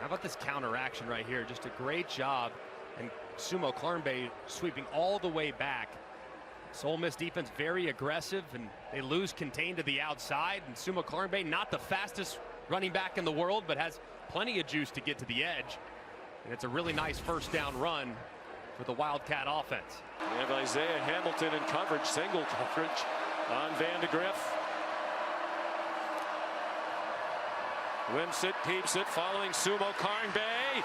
How about this counter action right here? Just a great job. And Sumo Karnbe sweeping all the way back. So Ole Miss defense very aggressive, and they lose contained to the outside. And Sumo Karnbe, not the fastest running back in the world, but has plenty of juice to get to the edge. And it's a really nice first down run for the Wildcat offense. We have Isaiah Hamilton in coverage, single coverage on Van de Griff. Wimsett keeps it, following Sumo Karnbe,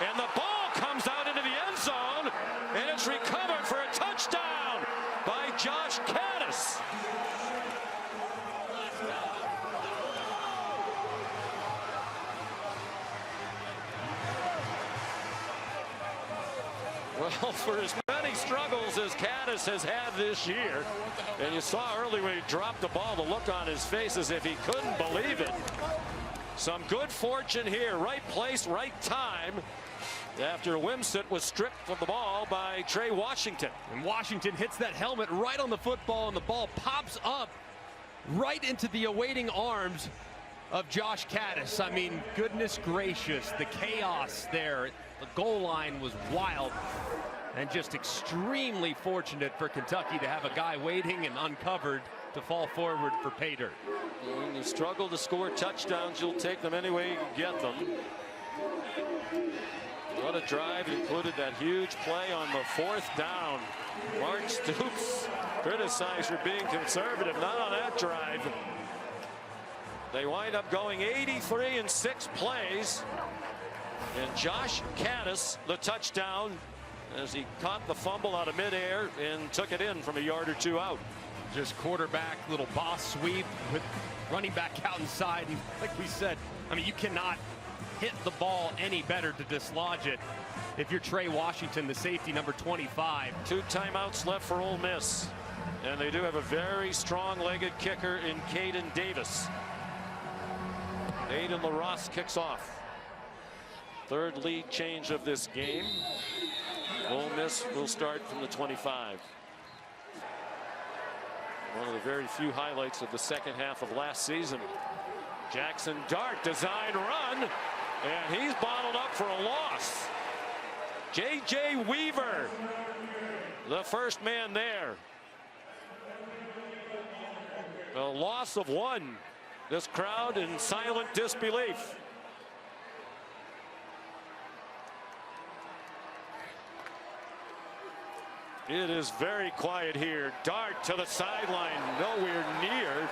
and the ball comes out into the end zone, and it's recovered for a touchdown by Josh Caddis. Well, for as many struggles as Caddis has had this year, and you saw earlier when he dropped the ball, the look on his face as if he couldn't believe it. Some good fortune here, right place, right time, after Wimsett was stripped of the ball by Trey Washington. And Washington hits that helmet right on the football, and the ball pops up right into the awaiting arms of Josh Caddis. I mean, goodness gracious, the chaos there. The goal line was wild, and just extremely fortunate for Kentucky to have a guy waiting and uncovered to fall forward for pay dirt. When you struggle to score touchdowns, you'll take them any way you can get them. What a drive, included that huge play on the 4th down. Mark Stoops criticized for being conservative, not on that drive. They wind up going 83 in 6 plays. And Josh Caddis, the touchdown, as he caught the fumble out of midair and took it in from a yard or 2 out. Just quarterback, little boss sweep with running back out inside. And like we said, I mean, you cannot hit the ball any better to dislodge it if you're Trey Washington, the safety, number 25. 2 timeouts left for Ole Miss. And they do have a very strong-legged kicker in Caden Davis. Aiden LaRosse kicks off. 3rd lead change of this game. Ole Miss will start from the 25. One of the very few highlights of the second half of last season. Jackson Dart, design run, and he's bottled up for a loss. J.J. Weaver, the first man there. A loss of 1. This crowd in silent disbelief. It is very quiet here. Dart to the sideline, nowhere near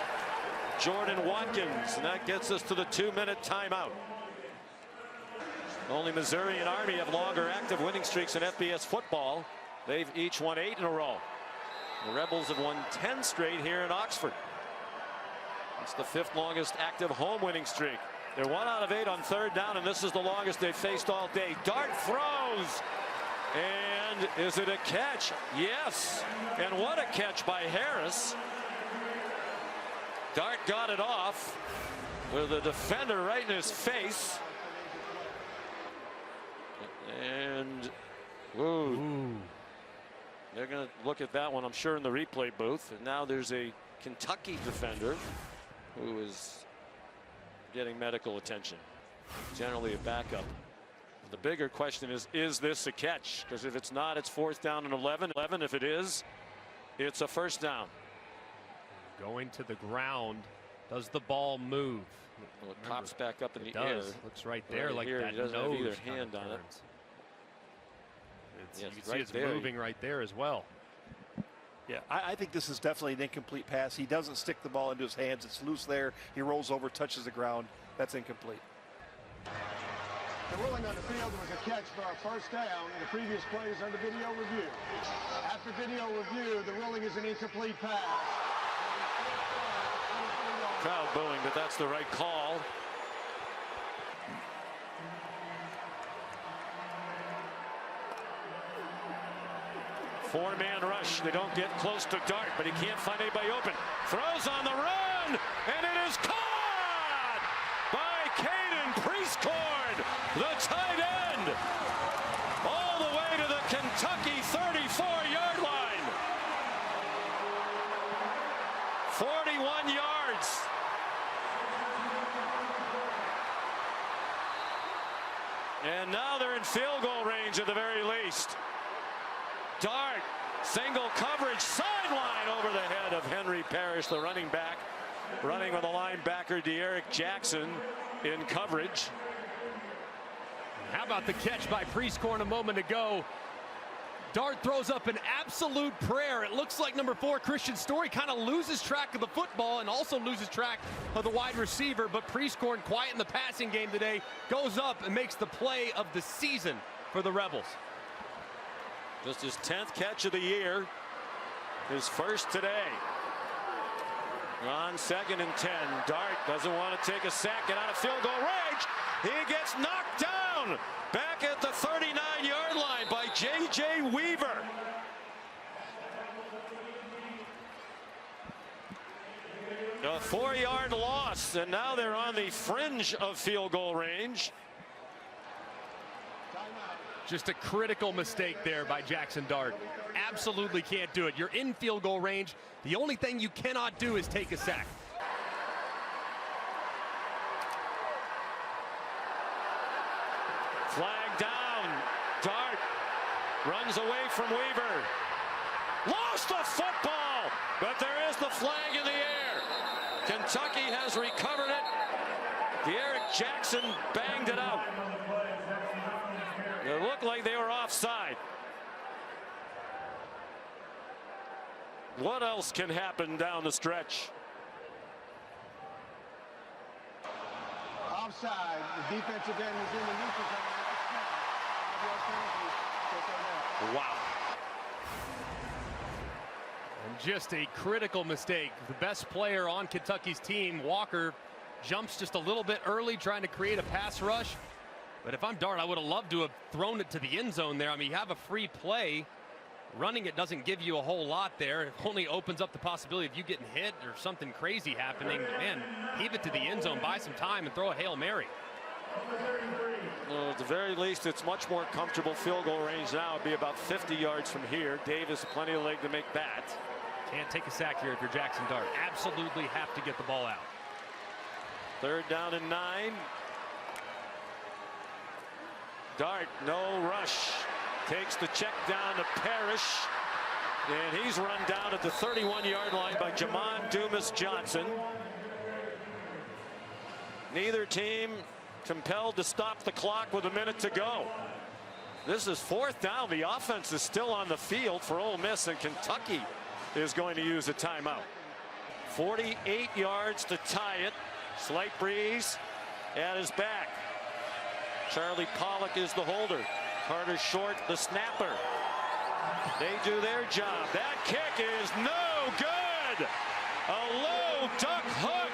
Jordan Watkins, and that gets us to the 2-minute timeout. Only Missouri and Army have longer active winning streaks in FBS football. They've each won 8 in a row. The Rebels have won 10 straight here in Oxford. It's the 5th longest active home winning streak. They're 1 out of 8 on 3rd down, and this is the longest they've faced all day. Dart throws. And is it a catch? Yes. And what a catch by Harris. Dart got it off. with a defender right in his face. And whoa. They're going to look at that one, I'm sure, in the replay booth. And now there's a Kentucky defender who is getting medical attention. Generally a backup. The bigger question is this a catch? Because if it's not, it's 4th down and 11. If it is, it's a 1st down. Going to the ground. Does the ball move? Well, it pops back up in the does. air. Looks right there, Right like here, that he doesn't have nose either kind hand of on it. turns. Yes, you can right see it's there. moving right there as well. Yeah, I think this is definitely an incomplete pass. He doesn't stick the ball into his hands. It's loose there. He rolls over, touches the ground. That's incomplete. The ruling on the field was a catch for a 1st down. The previous play is under video review. After video review, the ruling is an incomplete pass. Crowd booing, but that's the right call. Four-man rush. They don't get close to Dart, but he can't find anybody open. Throws on the run, and it is caught by Caden Priestcorn, the tight end, all the way to the Kentucky 34-yard line. 41 yards. And now they're in field goal range at the very least. Dart, single coverage, sideline over the head of Henry Parrish, the running back, running with a linebacker, De'Eric Jackson, in coverage. How about the catch by Priestcorn a moment ago? Dart throws up an absolute prayer. It looks like number 4, Christian Story, kind of loses track of the football and also loses track of the wide receiver. But Priestcorn, quiet in the passing game today, goes up and makes the play of the season for the Rebels. Just his 10th catch of the year, his first today. On 2nd and 10, Dart doesn't want to take a sack, get out of field goal range. He gets knocked down back at the 39-yard line by J.J. Weaver. A 4-yard loss, and now they're on the fringe of field goal range. Just a critical mistake there by Jackson Dart. Absolutely can't do it. You're in field goal range. The only thing you cannot do is take a sack. Flag down. Dart runs away from Weaver. Lost the football, but there is the flag in the air. Kentucky has recovered it. De'Eric Jackson banged it out. It looked like they were offside. What else can happen down the stretch? Offside. The defensive end is in the neutral zone. Wow. And just a critical mistake. The best player on Kentucky's team, Walker, jumps just a little bit early trying to create a pass rush. But if I'm Dart, I would have loved to have thrown it to the end zone there. I mean, you have a free play. Running it doesn't give you a whole lot there. It only opens up the possibility of you getting hit or something crazy happening. Man, heave it to the end zone, buy some time, and throw a Hail Mary. Well, at the very least, it's much more comfortable field goal range now. It'd be about 50 yards from here. Davis, plenty of leg to make that. Can't take a sack here if you're Jackson Dart. Absolutely have to get the ball out. 3rd down and 9. Dart, no rush. Takes the check down to Parrish. And he's run down at the 31-yard line by Jamon Dumas-Johnson. Neither team compelled to stop the clock with a minute to go. This is 4th down. The offense is still on the field for Ole Miss, and Kentucky is going to use a timeout. 48 yards to tie it. Slight breeze at his back. Charlie Pollock is the holder. Carter Short, the snapper. They do their job. That kick is no good. A low duck hook.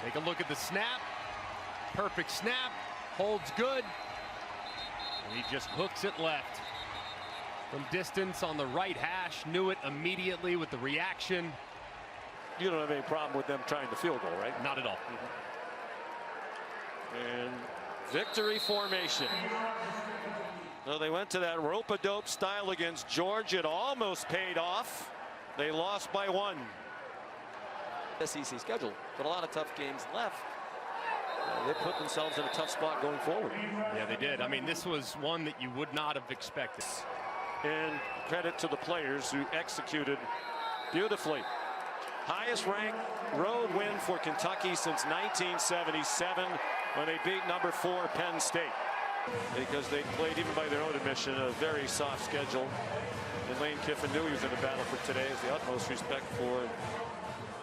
Take a look at the snap. Perfect snap. Holds good. And he just hooks it left. From distance on the right hash, knew it immediately with the reaction. You don't have any problem with them trying the field goal, right? Not at all. And victory formation. So they went to that rope-a-dope style against Georgia. It almost paid off. They lost by 1. SEC schedule, but a lot of tough games left. They put themselves in a tough spot going forward. Yeah, they did. I mean, this was one that you would not have expected. And credit to the players who executed beautifully. Highest ranked road win for Kentucky since 1977 when they beat number 4 Penn State. Because they played, even by their own admission, a very soft schedule. And Lane Kiffin knew he was in the battle for today. Has the utmost respect for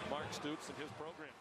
Mark Stoops and his program.